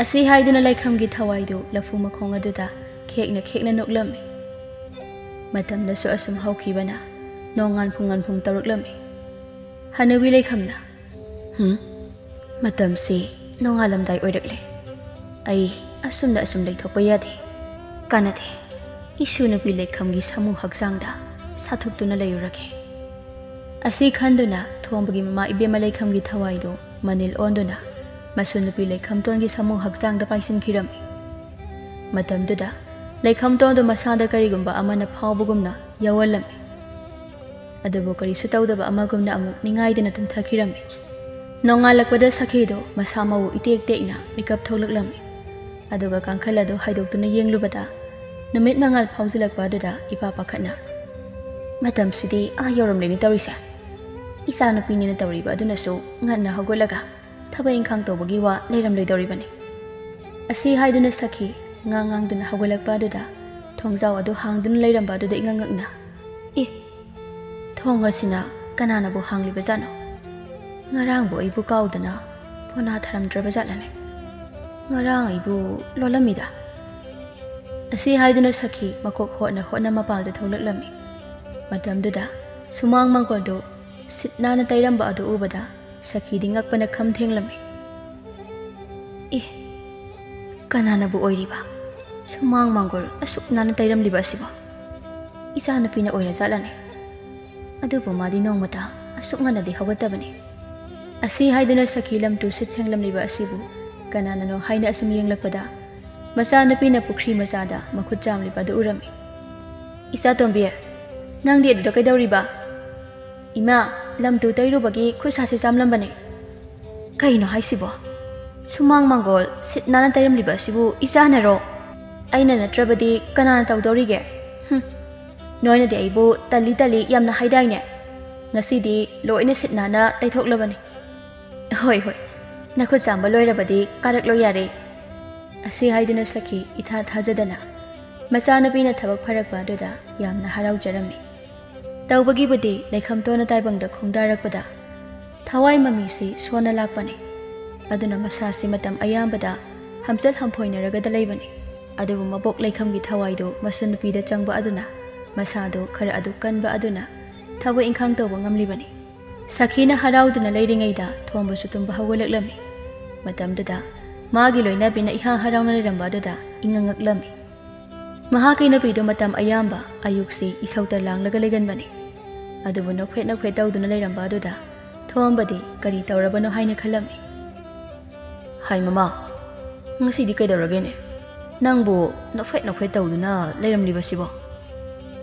ꯑꯁꯤ ꯍꯥꯏꯗꯨꯅ ꯂꯩꯈꯝꯒꯤ ꯊꯋꯥꯏꯗꯨ ꯂꯐꯨ ꯃꯈꯣꯡ ꯑꯗꯨꯗ ꯈꯦꯛꯅ ꯈꯦꯛꯅ ꯅꯣꯛꯂꯝꯃꯤ꯫ ꯃꯇꯝꯗꯁꯨ ꯑꯁꯨꯝ ꯍꯧꯈꯤꯕꯅ ꯅꯣꯡꯉꯥꯟꯐꯨꯡ ꯉꯥꯟꯐꯨꯡ ꯇꯧꯔꯛꯂꯝꯃꯤ꯫ ꯍꯅꯨꯕꯤ ꯂꯩꯈꯝꯅ ꯃꯇꯝꯁꯤ ꯅꯣꯡꯉꯥꯜꯂꯝꯗꯥꯏ ꯑꯣꯏꯔꯛꯂꯦ, ꯑꯩ ꯑꯁꯨꯝꯅ ꯑꯁꯨꯝ ꯂꯩꯊꯣꯛꯄ ꯌꯥꯗꯦ, ꯀꯥꯟꯅꯗꯦ, ꯏꯁꯨ ꯅꯨꯄꯤ ꯂꯩꯈꯝꯒꯤ ꯁꯥꯃꯨ ꯍꯛꯆꯥꯡꯗ ꯁꯥꯊꯣꯛꯇꯨꯅ ꯂꯩꯔꯨꯔꯒꯦ꯫ ꯑꯁꯤ ꯈꯟꯗꯨꯅ ꯊꯣꯝꯕꯒꯤ ꯃꯃꯥ ꯏꯕꯦꯝꯃ ꯂꯩꯈꯝꯒꯤ ꯊꯋꯥꯏꯗꯨ ꯃꯅꯤꯜ ꯑꯣꯟꯗꯨꯅ ꯃꯁꯨ ꯅꯨꯄꯤ ꯂꯩꯈꯝꯇꯣꯟꯒꯤ ꯁꯥꯃꯨ ꯍꯛꯆꯥꯡꯗ ꯄꯥꯏꯁꯤꯟꯈꯤꯔꯝꯃꯤ꯫ ꯃꯇꯝꯗꯨꯗ ꯂꯩꯈꯝꯇꯣꯟꯗꯨ ꯃꯁꯥꯗ ꯀꯔꯤꯒꯨꯝꯕ ꯑꯃꯅ ꯐꯥꯎꯕꯒꯨꯝꯅ ꯌꯥꯎꯍꯜꯂꯝꯃꯤ꯫ ꯑꯗꯨꯕꯨ ꯀꯔꯤꯁꯨ ꯇꯧꯗꯕ ꯑꯃꯒꯨꯝꯅ ꯑꯃꯨꯛ ꯅꯤꯡꯉꯥꯏꯗꯅ ꯇꯨꯝꯊꯈꯤꯔꯝꯃꯤ꯫ ꯅꯣꯡꯉꯥꯜꯂꯛꯄꯗ ꯁꯈꯤꯗꯨ ꯃꯁꯥ ꯃꯎ ꯏꯇꯦꯛ ꯇꯦꯛꯅ ꯃꯤꯀꯞ ꯊꯣꯛꯂꯛꯂꯝꯃꯤ꯫ ꯑꯗꯨꯒ ꯀꯥꯡꯈꯜ ꯑꯗꯨ ꯍꯥꯏꯗꯣꯛꯇꯨꯅ ꯌꯦꯡꯂꯨꯕꯗ ꯅꯨꯃꯤꯠ ꯃꯉꯥꯜ ꯐꯥꯎꯖꯤꯜꯂꯛꯄ ꯑꯗꯨꯗ ꯏꯄꯥ-ꯄꯥꯈꯠꯅ ꯃꯇꯝꯁꯤꯗꯤ ꯌꯧꯔꯝꯂꯦꯅꯤ ꯇꯧꯔꯤꯁꯦ, ꯏꯆꯥꯅꯨꯄꯤꯅꯤꯅ ꯇꯧꯔꯤꯕ ꯑꯗꯨꯅꯁꯨ ꯉꯟꯅ ꯍꯧꯒꯠꯂꯒ ꯊꯕꯛ ꯏꯪꯈꯥꯡ ꯇꯧꯕꯒꯤ ꯋꯥ ꯂꯩꯔꯝꯂꯣꯏꯗꯧꯔꯤꯕꯅꯤ꯫ ꯑꯁꯤ ꯍꯥꯏꯗꯨꯅ ꯁꯈꯤ ꯉꯥꯡꯗꯨꯅ ꯍꯧꯒꯠꯂꯛꯄ ꯑꯗꯨꯗ ꯊꯣꯡꯖꯥꯎ ꯑꯗꯨ ꯍꯥꯡꯗꯨꯅ ꯂꯩꯔꯝꯕ ꯑꯗꯨꯗ ꯏꯉꯛꯉꯛꯅ ꯊꯣꯡ ꯑꯁꯤꯅ ꯀꯅꯥꯅꯕꯨ ꯍꯥꯡꯂꯤꯕꯖꯥꯠꯅꯣ? ꯉꯔꯥꯡꯕꯨ ꯑꯩꯕꯨ ꯀꯥꯎꯗꯅ ꯐꯣꯅꯥ ꯊꯥꯔꯝꯗ꯭ꯔꯕꯖꯥꯠꯂꯅꯦ? ꯉꯔꯥꯡ ꯑꯩꯕꯨ ꯂꯣꯜꯂꯝꯃꯤꯗ꯫ ꯑꯁꯤ ꯍꯥꯏꯗꯨꯅ ꯁꯈꯤ ꯃꯀꯣꯛ ꯍꯣꯠꯅ ꯍꯣꯠꯅ ꯃꯄꯥꯜꯗ ꯊꯣꯛꯂꯛꯂꯝꯃꯤ꯫ ꯃꯇꯝꯗꯨꯗ ꯁꯨꯃꯥꯡ ꯃꯥꯡꯒꯣꯜꯗꯨ ꯁꯤꯠ ꯅꯥꯟꯅ ꯇꯩꯔꯝꯕ ꯑꯗꯨ ꯎꯕꯗ ꯁꯈꯤꯗꯤ ꯉꯛꯄꯅ ꯈꯝ ꯊꯦꯡꯂꯝꯃꯤ꯫ ꯀꯅꯥꯅꯕꯨ ꯑꯣꯏꯔꯤꯕ? ꯁꯨꯃꯥꯡ ꯃꯥꯡꯒꯣꯜ ꯑꯁꯨꯛ ꯅꯥꯟꯅ ꯇꯩꯔꯝꯂꯤꯕ ꯑꯁꯤꯕꯣ ꯏꯆꯥꯅꯨꯄꯤꯅ ꯑꯣꯏꯔꯖꯥꯠꯂꯅꯦ? ꯑꯗꯨꯕꯨ ꯃꯥꯗꯤ ꯅꯣꯡꯃꯇ ꯑꯁꯨꯛ ꯉꯟꯅꯗꯤ ꯍꯧꯒꯠꯇꯕꯅꯤ꯫ ꯑꯁꯤ ꯍꯥꯏꯗꯨꯅ ꯁꯈꯤ ꯂꯝꯇꯨ ꯁꯤꯠ ꯁꯦꯡꯂꯝꯂꯤꯕ ꯑꯁꯤꯕꯨ ꯀꯅꯥꯅꯅꯣ ꯍꯥꯏꯅ ꯑꯁꯨꯝ ꯌꯦꯡꯂꯛꯄꯗ ꯃꯆꯥꯅꯨꯄꯤꯅ ꯄꯨꯈ꯭ꯔꯤ ꯃꯆꯥꯗ ꯃꯈꯨꯠ ꯆꯥꯝꯂꯤꯕ ꯑꯗꯨ ꯎꯔꯝꯃꯤ꯫ ꯏꯆꯥꯇꯣꯝꯕꯤ, ꯅꯪꯗꯤ ꯑꯗꯨꯗ ꯀꯩꯗꯧꯔꯤꯕ? ꯏꯃꯥ, ꯂꯝꯇꯨ ꯇꯩꯔꯨꯕꯒꯤ ꯈꯨꯠꯁꯥꯁꯦ ꯆꯥꯝꯂꯝꯕꯅꯤ꯫ ꯀꯩꯅꯣ ꯍꯥꯏꯁꯤꯕꯣ? ꯁꯨꯃꯥꯡ ꯃꯥꯡꯒꯣꯜ ꯁꯤꯠ ꯅꯥꯟꯅ ꯇꯩꯔꯝꯂꯤꯕ ꯑꯁꯤꯕꯨ ꯏꯆꯥꯅꯔꯣ? ꯑꯩꯅ ꯅꯠꯇ꯭ꯔꯕꯗꯤ ꯀꯅꯥꯅ ꯇꯧꯗꯧꯔꯤꯒꯦ? ꯅꯣꯏꯅꯗꯤ ꯑꯩꯕꯨ ꯇꯜꯂꯤ ꯌꯥꯝꯅ ꯍꯥꯏꯗꯥꯏꯅꯦ? ꯉꯁꯤꯗꯤ ꯂꯣꯏꯅ ꯁꯤꯠ ꯅꯥꯟꯅ ꯇꯩꯊꯣꯛꯂꯕꯅꯤ꯫ ꯍꯣꯏ ꯅꯈꯨꯠ ꯆꯥꯝꯕ ꯂꯣꯏꯔꯕꯗꯤ ꯀꯥꯔꯛꯂꯣ ꯌꯥꯔꯦ꯫ ꯑꯁꯤ ꯍꯥꯏꯗꯨꯅ ꯁꯈꯤ ꯏꯊꯥ ꯊꯥꯖꯗꯅ ꯃꯆꯥꯅꯨꯄꯤꯅ ꯊꯕꯛ ꯐꯔꯛꯄ ꯑꯗꯨꯗ ꯌꯥꯝꯅ ꯍꯔꯥꯎꯖꯔꯝꯃꯤ꯫ ꯇꯧꯕꯒꯤꯕꯨꯗꯤ ꯂꯩꯈꯝꯇꯣꯟꯅ ꯇꯥꯏꯕꯪꯗ ꯈꯣꯡꯗꯥꯔꯛꯄꯗ ꯊꯋꯥꯏ ꯃꯃꯤꯁꯤ ꯁꯣꯟꯅ ꯂꯥꯛꯄꯅꯤ꯫ ꯑꯗꯨꯅ ꯃꯁꯥꯁꯤ ꯃꯇꯝ ꯑꯌꯥꯝꯕꯗ ꯍꯝꯆꯠ ꯍꯝꯐꯣꯏꯅꯔꯒꯗ ꯂꯩꯕꯅꯤ꯫ ꯑꯗꯨꯕꯨ ꯃꯕꯣꯛ ꯂꯩꯈꯝꯒꯤ ꯊꯋꯥꯏꯗꯨ ꯃꯁꯨ ꯅꯨꯄꯤꯗ ꯆꯪꯕ ꯑꯗꯨꯅ ꯃꯁꯥꯗꯨ ꯈꯔ ꯑꯗꯨ ꯀꯟꯕ ꯑꯗꯨꯅ ꯊꯕꯛ ꯏꯪꯈꯥꯡ ꯇꯧꯕ ꯉꯝꯂꯤꯕꯅꯤ꯫ ꯁꯈꯤꯅ ꯍꯔꯥꯎꯗꯨꯅ ꯂꯩꯔꯤꯉꯩꯗ ꯊꯣꯝꯕꯁꯨ ꯇꯨꯝꯕ ꯍꯧꯒꯠꯂꯛꯂꯝꯃꯤ꯫ ꯃꯇꯝꯗꯨꯗ ꯃꯥꯒꯤ ꯂꯣꯏꯅꯕꯤꯅ ꯏꯍꯥ ꯍꯔꯥꯎꯅ ꯂꯩꯔꯝꯕ ꯑꯗꯨꯗ ꯏꯉꯛꯉꯛꯂꯝꯃꯤ꯫ ꯃꯍꯥꯛꯀꯤ ꯅꯨꯄꯤꯗꯨ ꯃꯇꯝ ꯑꯌꯥꯝꯕ ꯑꯌꯨꯛꯁꯤ ꯏꯁꯧꯇ ꯂꯥꯡꯂꯒ ꯂꯩꯒꯟꯕꯅꯤ꯫ ꯑꯗꯨꯕꯨ ꯅꯣꯛꯐꯦꯠ ꯇꯧꯗꯨꯅ ꯂꯩꯔꯝꯕ ꯑꯗꯨꯗ ꯊꯣꯝꯕꯗꯤ ꯀꯔꯤ ꯇꯧꯔꯕꯅꯣ ꯍꯥꯏꯅ ꯈꯜꯂꯝꯃꯤ꯫ ꯍꯥꯏ ꯃꯃꯥ, ꯉꯁꯤꯗꯤ ꯀꯩꯗꯧꯔꯒꯦꯅꯦ? ꯅꯪꯕꯨ ꯅꯣꯛꯐꯦꯠ ꯇꯧꯗꯨꯅ ꯂꯩꯔꯝꯂꯤꯕꯁꯤꯕꯣ?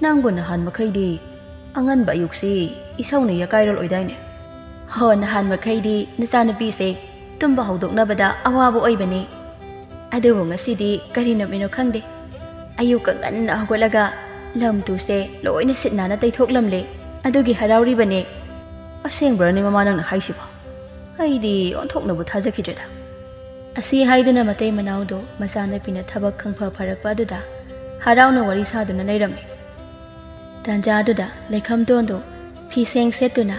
ꯅꯪꯕꯨ ꯅꯍꯥꯟ ꯃꯈꯩꯗꯤ ꯑꯉꯟꯕ ꯑꯌꯨꯛꯁꯤ ꯏꯁꯧꯅ ꯌꯥꯀꯥꯏꯔꯣꯜ ꯑꯣꯏꯗꯥꯏꯅꯦ? ꯅꯍꯥꯟ ꯃꯈꯩꯗꯤ ꯅꯆꯥꯅꯨꯄꯤꯁꯦ ꯇꯨꯝꯕ ꯍꯧꯗꯣꯛꯅꯕꯗ ꯑꯋꯥꯕ ꯑꯣꯏꯕꯅꯤ꯫ ꯑꯗꯨꯕꯨ ꯉꯁꯤꯗꯤ ꯀꯔꯤ ꯅꯨꯃꯤꯠꯅꯣ ꯈꯪꯗꯦ, ꯑꯌꯨꯛꯀ ꯉꯟꯅ ꯍꯧꯒꯠꯂꯒ ꯂꯝꯇꯨꯁꯦ ꯂꯣꯏꯅ ꯁꯤꯠ ꯅꯥꯟꯅ ꯇꯩꯊꯣꯛꯂꯝꯂꯦ, ꯑꯗꯨꯒꯤ ꯍꯔꯥꯎꯔꯤꯕꯅꯦ꯫ ꯑꯁꯦꯡꯕ꯭ꯔꯅꯦ ꯃꯃꯥ ꯅꯪꯅ ꯍꯥꯏꯁꯤꯕꯣ? ꯑꯩꯗꯤ ꯑꯣꯟꯊꯣꯛꯅꯕꯨ ꯊꯥꯖꯈꯤꯗ꯭ꯔꯦꯗ꯫ ꯑꯁꯤ ꯍꯥꯏꯗꯨꯅ ꯃꯇꯩ ꯃꯅꯥꯎꯗꯣ ꯃꯆꯥꯅꯨꯄꯤꯅ ꯊꯕꯛ ꯈꯪꯐ-ꯐꯔꯛꯄ ꯑꯗꯨꯗ ꯍꯔꯥꯎꯅ ꯋꯥꯔꯤ ꯁꯥꯗꯨꯅ ꯂꯩꯔꯝꯃꯤ꯫ ꯇꯥꯟꯖꯥꯗꯨꯗ ꯂꯩꯈꯝꯇꯣꯟꯗꯣ ꯐꯤꯁꯦꯡ ꯁꯦꯠꯇꯨꯅ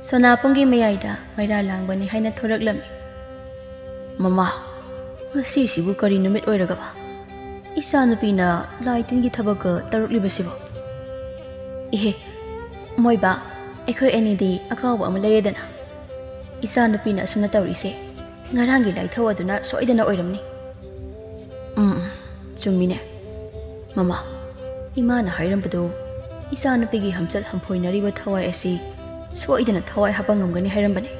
ꯁꯣꯅꯥꯄꯨꯡꯒꯤ ꯃꯌꯥꯏꯗ ꯃꯩꯔꯥ ꯂꯥꯡꯕꯅꯤ ꯍꯥꯏꯅ ꯊꯣꯔꯛꯂꯝꯃꯤ꯫ ꯃꯃꯥ, ꯉꯁꯤꯁꯤꯕꯨ ꯀꯔꯤ ꯅꯨꯃꯤꯠ ꯑꯣꯏꯔꯒꯕ ꯏꯆꯥꯅꯨꯄꯤꯅ ꯂꯥꯏ ꯇꯤꯟꯒꯤ ꯊꯕꯛꯀ ꯇꯧꯔꯛꯂꯤꯕꯁꯤꯕꯣ? ꯃꯣꯏꯕ ꯑꯩꯈꯣꯏ ꯑꯅꯤꯗꯤ ꯑꯀꯥꯎꯕ ꯑꯃ ꯂꯩꯔꯦꯗꯅ ꯏꯆꯥꯅꯨꯄꯤꯅ ꯑꯁꯨꯝꯅ ꯇꯧꯔꯤꯁꯦ ꯉꯔꯥꯡꯒꯤ ꯂꯥꯏꯊꯧ ꯑꯗꯨꯅ ꯁꯣꯏꯗꯅ ꯑꯣꯏꯔꯝꯅꯤ ꯆꯨꯝꯃꯤꯅꯦ ꯃꯃꯥ ꯏꯃꯥꯅ ꯍꯥꯏꯔꯝꯕꯗꯣ ꯏꯆꯥꯅꯨꯄꯤꯒꯤ ꯍꯝꯆꯠ ꯍꯝꯐꯣꯏꯅꯔꯤꯕ ꯊꯋꯥꯏ ꯑꯁꯤ ꯁꯣꯏꯗꯅ ꯊꯋꯥꯏ ꯍꯥꯞꯄ ꯉꯝꯒꯅꯤ ꯍꯥꯏꯔꯝꯕꯅꯤ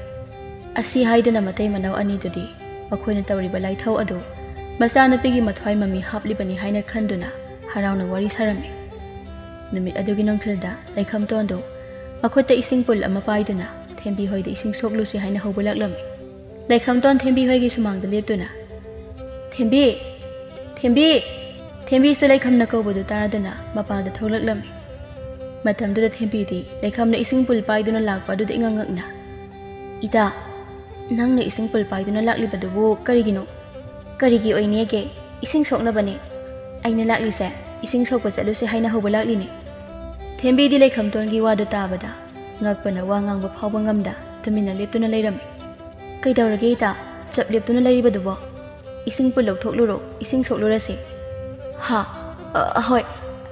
ꯑꯁꯤ ꯍꯥꯏꯗꯅ ꯃꯇꯩ ꯃꯅꯥꯎ ꯑꯅꯤꯗꯨꯗꯤ ꯃꯈꯣꯏꯅ ꯇꯧꯔꯤꯕ ꯂꯥꯏꯊꯧ ꯑꯗꯨ ꯃꯆꯥꯅꯨꯄꯤꯒꯤ ꯃꯊ꯭ꯋꯥꯏ ꯃꯃꯤ ꯍꯥꯞꯂꯤꯕꯅꯤ ꯍꯥꯏꯅ ꯈꯟꯗꯨꯅ ꯍꯔꯥꯎꯅ ꯋꯥꯔꯤ ꯁꯥꯔꯝꯃꯤ ꯅꯨꯃꯤꯠ ꯑꯗꯨꯒꯤ ꯅꯨꯡꯊꯤꯜꯗ ꯂꯩꯈꯝꯇꯣꯟꯗꯨ ꯃꯈꯨꯠꯇ ꯏꯁꯤꯡ ꯄꯨꯜ ꯑꯃ ꯄꯥꯏꯗꯨꯅ ꯊꯦꯝꯕꯤ ꯍꯣꯏꯗ ꯏꯁꯤꯡ ꯁꯣꯛꯂꯨꯁꯤ ꯍꯥꯏꯅ ꯍꯧꯕ ꯂꯥꯛꯂꯝꯃꯤ ꯂꯩꯈꯝꯇꯣꯟ ꯊꯦꯝꯕꯤ ꯍꯣꯏꯒꯤ ꯁꯨꯃꯥꯡꯗ ꯂꯦꯞꯇꯨꯅ ꯊꯦꯝꯕꯤ ꯊꯦꯝꯕꯤ ꯊꯦꯝꯕꯤꯁꯨ ꯂꯩꯈꯝꯅ ꯀꯧꯕꯗꯨ ꯇꯥꯔꯗꯨꯅ ꯃꯄꯥꯟꯗ ꯊꯣꯛꯂꯛꯂꯝꯃꯤ ꯃꯇꯝꯗꯨꯗ ꯊꯦꯝꯕꯤꯗꯤ ꯂꯩꯈꯝꯅ ꯏꯁꯤꯡ ꯄꯨꯜ ꯄꯥꯏꯗꯨꯅ ꯂꯥꯛꯄ ꯑꯗꯨꯗ ꯏꯉꯛꯉꯛꯅ ꯏꯇꯥ ꯅꯪꯅ ꯏꯁꯤꯡ ꯄꯨꯜ ꯄꯥꯏꯗꯨꯅ ꯂꯥꯛꯂꯤꯕꯗꯨꯕꯨ ꯀꯔꯤꯒꯤꯅꯣ ꯀꯔꯤꯒꯤ ꯑꯣꯏꯅꯤꯒꯦ ꯏꯁꯤꯡ ꯁꯣꯛꯅꯕꯅꯤ ꯑꯩꯅ ꯂꯥꯛꯂꯤꯁꯦ ꯏꯁꯤꯡ ꯁꯣꯛꯄ ꯆꯠꯂꯨꯁꯤ ꯍꯥꯏꯅ ꯍꯧꯕ ꯂꯥꯛꯂꯤꯅꯤ ꯊꯦꯝꯕꯤꯗꯤ ꯂꯩꯈꯝꯇꯣꯟꯒꯤ ꯋꯥꯗꯨ ꯇꯥꯕꯗ ꯉꯛꯄꯅ ꯋꯥ ꯉꯥꯡꯕ ꯐꯥꯎꯕ ꯉꯝꯗ ꯇꯨꯃꯤꯟꯅ ꯂꯦꯞꯇꯨꯅ ꯂꯩꯔꯝꯃꯤ ꯀꯩꯗꯧꯔꯒꯦ ꯏꯇꯥ ꯆꯞ ꯂꯦꯞꯇꯨꯅ ꯂꯩꯔꯤꯕꯗꯨꯕꯣ ꯏꯁꯤꯡ ꯄꯨꯜ ꯂꯧꯊꯣꯛꯂꯨꯔꯣ ꯏꯁꯤꯡ ꯁꯣꯛꯂꯨꯔꯁꯤ ꯍꯥ ꯍꯣꯏ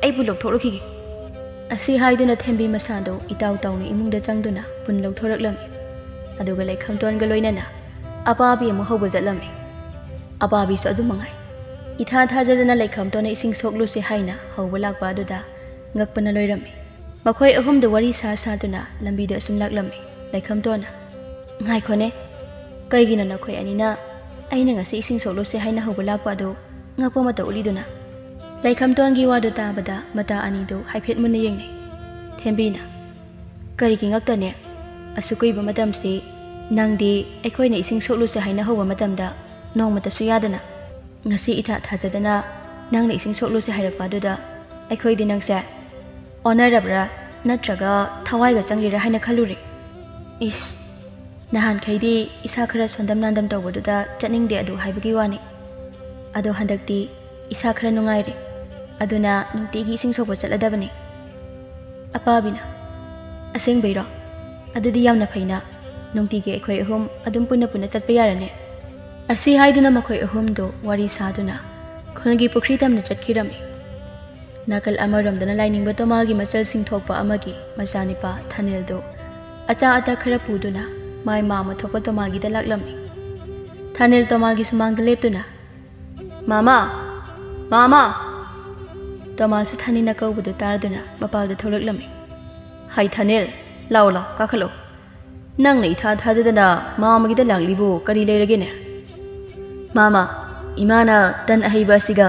ꯑꯩꯕꯨ ꯂꯧꯊꯣꯛꯂꯨꯈꯤꯒꯦ ꯑꯁꯤ ꯍꯥꯏꯗꯨꯅ ꯊꯦꯝꯕꯤ ꯃꯁꯥꯗꯣ ꯏꯇꯥꯎ ꯇꯥꯎꯅ ꯏꯃꯨꯡꯗ ꯆꯪꯗꯨꯅ ꯄꯨꯟ ꯂꯧꯊꯣꯔꯛꯂꯝꯃꯤ ꯑꯗꯨꯒ ꯂꯩꯈꯝꯇꯣꯟꯒ ꯂꯣꯏꯅꯅ ꯑꯄꯥꯕꯤ ꯑꯃꯨꯛ ꯍꯧꯕ ꯆꯠꯂꯝꯃꯤ ꯑꯄꯥꯕꯤꯁꯨ ꯑꯗꯨ ꯃꯉꯥꯏ ꯏꯊꯥ ꯊꯥꯖꯗꯅ ꯂꯩꯈꯝꯇꯣꯟꯅ ꯏꯁꯤꯡ ꯁꯣꯛꯂꯨꯁꯤ ꯍꯥꯏꯅ ꯍꯧꯕ ꯂꯥꯛꯄ ꯑꯗꯨꯗ ꯉꯛꯄꯅ ꯂꯣꯏꯔꯝꯃꯤ ꯃꯈꯣꯏ ꯑꯍꯨꯝꯗꯨ ꯋꯥꯔꯤ ꯁꯥꯗꯨꯅ ꯂꯝꯕꯤꯗ ꯑꯁꯨꯝ ꯂꯥꯛꯂꯝꯃꯤ ꯂꯩꯈꯝꯇꯣꯟꯅ ꯉꯥꯏꯈꯣꯅꯦ ꯀꯩꯒꯤꯅꯣ ꯅꯈꯣꯏ ꯑꯅꯤꯅ ꯑꯩꯅ ꯉꯁꯤ ꯏꯁꯤꯡ ꯁꯣꯛꯂꯨꯁꯤ ꯍꯥꯏꯅ ꯍꯧꯕ ꯂꯥꯛꯄ ꯑꯗꯨ ꯉꯛꯄ ꯃꯇ ꯎꯠꯂꯤꯗꯨꯅ ꯂꯩꯈꯝꯇꯣꯟꯒꯤ ꯋꯥꯗꯨ ꯇꯥꯕꯗ ꯃꯇꯥ ꯑꯅꯤꯗꯨ ꯍꯥꯏꯐꯦꯠ ꯃꯨꯟꯅ ꯌꯦꯡꯅꯩ ꯊꯦꯝꯕꯤꯅ ꯀꯔꯤꯒꯤ ꯉꯛꯇꯅꯦ ꯑꯁꯨꯛ ꯀꯨꯏꯕ ꯃꯇꯝꯁꯤ ꯅꯪꯗꯤ ꯑꯩꯈꯣꯏꯅ ꯏꯁꯤꯡ ꯁꯣꯛꯂꯨꯁꯤ ꯍꯥꯏꯅ ꯍꯧꯕ ꯃꯇꯝꯗ ꯅꯣꯡꯃꯇꯁꯨ ꯌꯥꯗꯅ ꯉꯁꯤ ꯏꯊꯥ ꯊꯥꯖꯗꯅ ꯅꯪꯅ ꯏꯁꯤꯡ ꯁꯣꯛꯂꯨꯁꯤ ꯍꯥꯏꯔꯛꯄ ꯑꯗꯨꯗ ꯑꯩꯈꯣꯏꯗꯤ ꯅꯪꯁꯦ ꯑꯣꯟꯅꯔꯕ꯭ꯔꯥ ꯅꯠꯇ꯭ꯔꯒ ꯊꯋꯥꯏꯒ ꯆꯪꯂꯤꯔꯥ ꯍꯥꯏꯅ ꯈꯜꯂꯨꯔꯦ ꯏꯁ ꯅꯍꯥꯟꯈꯩꯗꯤ ꯏꯁꯥ ꯈꯔ ꯁꯣꯟꯗꯝ ꯅꯥꯟꯗꯝ ꯇꯧꯕꯗꯨꯗ ꯆꯠꯅꯤꯡꯗꯦ ꯑꯗꯨ ꯍꯥꯏꯕꯒꯤ ꯋꯥꯅꯤ ꯑꯗꯣ ꯍꯟꯗꯛꯇꯤ ꯏꯁꯥ ꯈꯔ ꯅꯨꯡꯉꯥꯏꯔꯦ ꯑꯗꯨꯅ ꯅꯨꯡꯇꯤꯒꯤ ꯏꯁꯤꯡ ꯁꯣꯛꯄ ꯆꯠꯂꯗꯕꯅꯤ ꯑꯄꯥꯕꯤꯅ ꯑꯁꯦꯡꯕꯩꯔꯣ ꯑꯗꯨꯗꯤ ꯌꯥꯝꯅ ꯐꯩꯅ ꯅꯨꯡꯇꯤꯒꯤ ꯑꯩꯈꯣꯏ ꯑꯍꯨꯝ ꯑꯗꯨꯝ ꯄꯨꯟꯅ ꯆꯠꯄ ꯌꯥꯔꯅꯤ ꯑꯁꯤ ꯍꯥꯏꯗꯨꯅ ꯃꯈꯣꯏ ꯑꯍꯨꯝꯗꯨ ꯋꯥꯔꯤ ꯁꯥꯗꯨꯅ ꯈꯨꯜꯒꯤ ꯄꯨꯈ꯭ꯔꯤ ꯇꯝꯅ ꯆꯠꯈꯤꯔꯝꯃꯤ ꯅꯥꯀꯜ ꯑꯃꯔꯣꯝꯗꯅ ꯂꯥꯏꯅꯤꯡꯕ ꯇꯣꯃꯥꯜꯒꯤ ꯃꯆꯜꯁꯤꯡ ꯊꯣꯛꯄ ꯑꯃꯒꯤ ꯃꯆꯥꯅꯤꯄꯥ ꯊꯥꯅꯤꯜꯗꯨ ꯑꯆꯥ ꯑꯊꯛ ꯈꯔ ꯄꯨꯗꯨꯅ ꯃꯥꯏ ꯃꯥꯝꯃ ꯊꯣꯛꯄ ꯇꯣꯃꯥꯜꯒꯤꯗ ꯂꯥꯛꯂꯝꯃꯤ ꯊꯥꯅꯤꯜ ꯇꯣꯃꯥꯜꯒꯤ ꯁꯨꯃꯥꯡꯗ ꯂꯦꯞꯇꯨꯅ ꯃꯥꯃꯥ ꯃꯥꯃꯥ ꯇꯣꯃꯥꯜꯁꯨ ꯊꯥꯅꯤꯜꯅ ꯀꯧꯕꯗꯨ ꯇꯥꯔꯗꯨꯅ ꯃꯄꯥꯜꯗ ꯊꯣꯛꯂꯛꯂꯝꯃꯤ ꯍꯩ ꯊꯥꯅꯤꯜ ꯂꯥꯛꯑꯣ ꯀꯥꯈꯠꯂꯣ ꯅꯪꯅ ꯏꯊꯥ ꯊꯥꯖꯗꯅ ꯃꯥꯝꯃꯒꯤꯗ ꯂꯥꯛꯂꯤꯕꯨ ꯀꯔꯤ ꯂꯩꯔꯒꯦꯅꯦ ꯃꯥꯃꯥ ꯏꯃꯥꯅ ꯇꯟ ꯑꯍꯩꯕ ꯑꯁꯤꯒ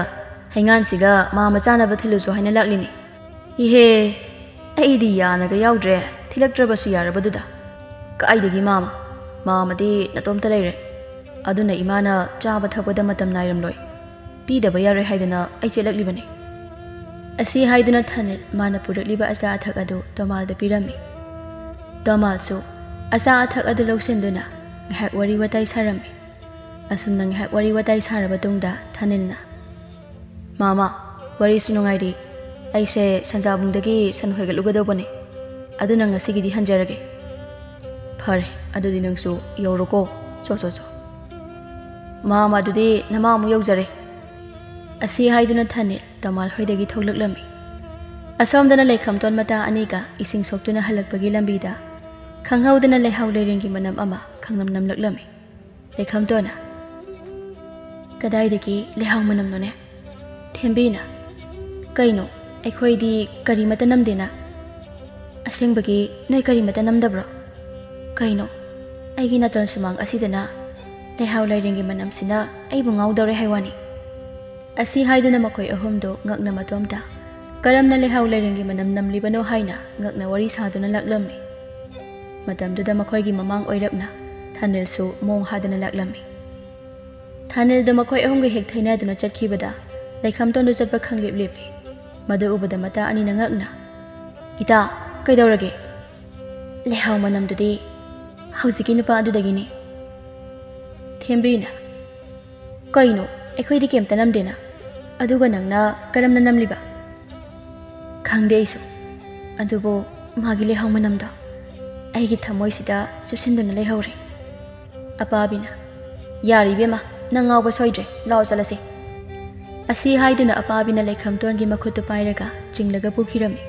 ꯍꯩꯉꯥꯟꯁꯤꯒ ꯃꯥꯝꯃ ꯆꯥꯅꯕ ꯊꯤꯜꯂꯨꯁꯨ ꯍꯥꯏꯅ ꯂꯥꯛꯂꯤꯅꯤ ꯏꯍꯦ ꯑꯩꯗꯤ ꯌꯥꯅꯒ ꯌꯥꯎꯗ꯭ꯔꯦ ꯊꯤꯜꯂꯛꯇ꯭ꯔꯕꯁꯨ ꯌꯥꯔꯕꯗꯨꯗ ꯀꯥꯏꯗꯒꯤ ꯃꯥꯝꯃꯗꯤ ꯅꯇꯣꯝꯇ ꯂꯩꯔꯦ ꯑꯗꯨꯅ ꯏꯃꯥꯅ ꯆꯥꯕ ꯊꯛꯄꯗ ꯃꯇꯝ ꯅꯥꯏꯔꯝꯂꯣꯏ ꯄꯤꯗꯕ ꯌꯥꯔꯣꯏ ꯍꯥꯏꯗꯅ ꯑꯩ ꯆꯦꯜꯂꯛꯂꯤꯕꯅꯤ ꯑꯁꯤ ꯍꯥꯏꯗꯨꯅ ꯊꯥꯅꯤꯜ ꯃꯥꯅ ꯄꯨꯔꯛꯂꯤꯕ ꯑꯆꯥ ꯑꯊꯛ ꯑꯗꯨ ꯇꯣꯃꯥꯜꯗ ꯄꯤꯔꯝꯃꯤ ꯇꯣꯃꯥꯜꯁꯨ ꯑꯆꯥ ꯑꯊꯛ ꯑꯗꯨ ꯂꯧꯁꯤꯟꯗꯨꯅ ꯉꯥꯏꯍꯥꯛ ꯋꯥꯔꯤ ꯋꯥꯇꯥꯏ ꯁꯥꯔꯝꯃꯤ ꯑꯁꯨꯝꯅ ꯉꯥꯏꯍꯥꯛ ꯋꯥꯔꯤ ꯋꯥꯇꯥꯏ ꯁꯥꯔꯕ ꯇꯨꯡꯗ ꯊꯥꯅꯤꯜꯅ ꯃꯥꯃꯥ ꯋꯥꯔꯤꯁꯨ ꯅꯨꯡꯉꯥꯏꯔꯤ ꯑꯩꯁꯦ ꯁꯟꯖꯥꯕꯨꯡꯗꯒꯤ ꯁꯟ ꯍꯣꯏꯒꯠꯂꯨꯒꯗꯧꯕꯅꯤ ꯑꯗꯨꯅ ꯉꯁꯤꯒꯤꯗꯤ ꯍꯟꯖꯔꯒꯦ ꯐꯔꯦ ꯑꯗꯨꯗꯤ ꯅꯪꯁꯨ ꯌꯧꯔꯣꯀꯣ ꯆꯣ ꯃꯥꯃꯥ ꯑꯗꯨꯗꯤ ꯅꯃꯥ ꯑꯃꯨꯛ ꯌꯧꯖꯔꯦ ꯑꯁꯤ ꯍꯥꯏꯗꯨꯅ ꯊꯥꯅꯤꯜ ꯇꯣꯃꯥꯜ ꯍꯣꯏꯗꯒꯤ ꯊꯣꯛꯂꯛꯂꯝꯃꯤ ꯑꯁꯣꯝꯗꯅ ꯂꯩꯈꯝꯇꯣꯟ ꯃꯇꯥ ꯑꯅꯤꯒ ꯏꯁꯤꯡ ꯁꯣꯛꯇꯨꯅ ꯍꯜꯂꯛꯄꯒꯤ ꯂꯝꯕꯤꯗ ꯈꯪꯍꯧꯗꯅ ꯂꯩꯍꯥꯎ ꯂꯩꯔꯦꯡꯒꯤ ꯃꯅꯝ ꯑꯃ ꯈꯪꯅꯝ ꯅꯝꯂꯛꯂꯝꯃꯤ ꯂꯩꯈꯝꯇꯣꯟꯅ ꯀꯗꯥꯏꯗꯒꯤ ꯂꯩꯍꯥꯎ ꯃꯅꯝꯅꯣꯅꯦ ꯊꯦꯝꯕꯤꯅ ꯀꯩꯅꯣ ꯑꯩꯈꯣꯏꯗꯤ ꯀꯔꯤꯃꯇ ꯅꯝꯗꯦꯅ ꯑꯁꯦꯡꯕꯒꯤ ꯅꯣꯏ ꯀꯔꯤꯃꯇ ꯅꯝꯗꯕ꯭ꯔꯣ ꯀꯩꯅꯣ ꯑꯩꯒꯤ ꯅꯥꯇꯣꯟ ꯁꯨꯃꯥꯡ ꯑꯁꯤꯗꯅ ꯂꯩꯍꯥꯎ ꯂꯩꯔꯦꯡꯒꯤ ꯃꯅꯝꯁꯤꯅ ꯑꯩꯕꯨ ꯉꯥꯎꯗꯧꯔꯦ ꯍꯥꯏꯋꯥꯅꯤ ꯑꯁꯤ ꯍꯥꯏꯗꯨꯅ ꯃꯈꯣꯏ ꯑꯍꯨꯝꯗꯨ ꯉꯛꯅ ꯃꯇꯣꯝꯇ ꯀꯔꯝꯅ ꯂꯩꯍꯥꯎ ꯂꯩꯔꯦꯡꯒꯤ ꯃꯅꯝ ꯅꯝꯂꯤꯕꯅꯣ ꯍꯥꯏꯅ ꯉꯛꯅ ꯋꯥꯔꯤ ꯁꯥꯗꯨꯅ ꯂꯥꯛꯂꯝꯃꯤ ꯃꯇꯝꯗꯨꯗ ꯃꯈꯣꯏꯒꯤ ꯃꯃꯥꯡ ꯑꯣꯏꯔꯞꯅ ꯊꯥꯅꯤꯜꯁꯨ ꯃꯣꯡ ꯍꯥꯗꯨꯅ ꯂꯥꯛꯂꯝꯃꯤ ꯊꯥꯅꯤꯜꯗꯨ ꯃꯈꯣꯏ ꯑꯍꯨꯝꯒ ꯍꯦꯛ ꯊꯩꯅꯗꯨꯅ ꯆꯠꯈꯤꯕꯗ ꯂꯩꯈꯝꯇꯣꯟꯗꯨ ꯆꯠꯄ ꯈꯪꯂꯦꯞ ꯂꯦꯞꯄꯤ ꯃꯗꯨ ꯎꯕꯗ ꯃꯇꯥ ꯑꯅꯤꯅ ꯉꯛꯅ ꯏꯇꯥ ꯀꯩꯗꯧꯔꯒꯦ ꯂꯩꯍꯥꯎ ꯃꯅꯝꯗꯨꯗꯤ ꯍꯧꯖꯤꯛꯀꯤ ꯅꯨꯄꯥ ꯑꯗꯨꯗꯒꯤꯅꯤ ꯊꯦꯝꯕꯤꯅ ꯀꯩꯅꯣ ꯑꯩꯈꯣꯏꯗꯤ ꯀꯩꯝꯇ ꯅꯝꯗꯦꯅ ꯑꯗꯨꯒ ꯅꯪꯅ ꯀꯔꯝꯅ ꯅꯝꯂꯤꯕ ꯈꯪꯗꯦ ꯑꯩꯁꯨ ꯑꯗꯨꯕꯨ ꯃꯥꯒꯤ ꯂꯩꯍꯥꯎ ꯃꯅꯝꯗꯣ ꯑꯩꯒꯤ ꯊꯃꯣꯏꯁꯤꯗ ꯆꯨꯁꯤꯟꯗꯨꯅ ꯂꯩꯍꯧꯔꯦ ꯑꯄꯥꯕꯤꯅ ꯌꯥꯔꯤ ꯏꯕꯦꯝꯃ ꯅꯪ ꯉꯥꯎꯕ ꯁꯣꯏꯗ꯭ꯔꯦ ꯂꯥꯛꯑꯣ ꯆꯠꯂꯁꯤ ꯑꯁꯤ ꯍꯥꯏꯗꯨꯅ ꯑꯄꯥꯕꯤꯅ ꯂꯩꯈꯝꯇꯣꯟꯒꯤ ꯃꯈꯨꯠꯇꯨ ꯄꯥꯏꯔꯒ ꯆꯤꯡꯂꯒ ꯄꯨꯈꯤꯔꯝꯃꯤ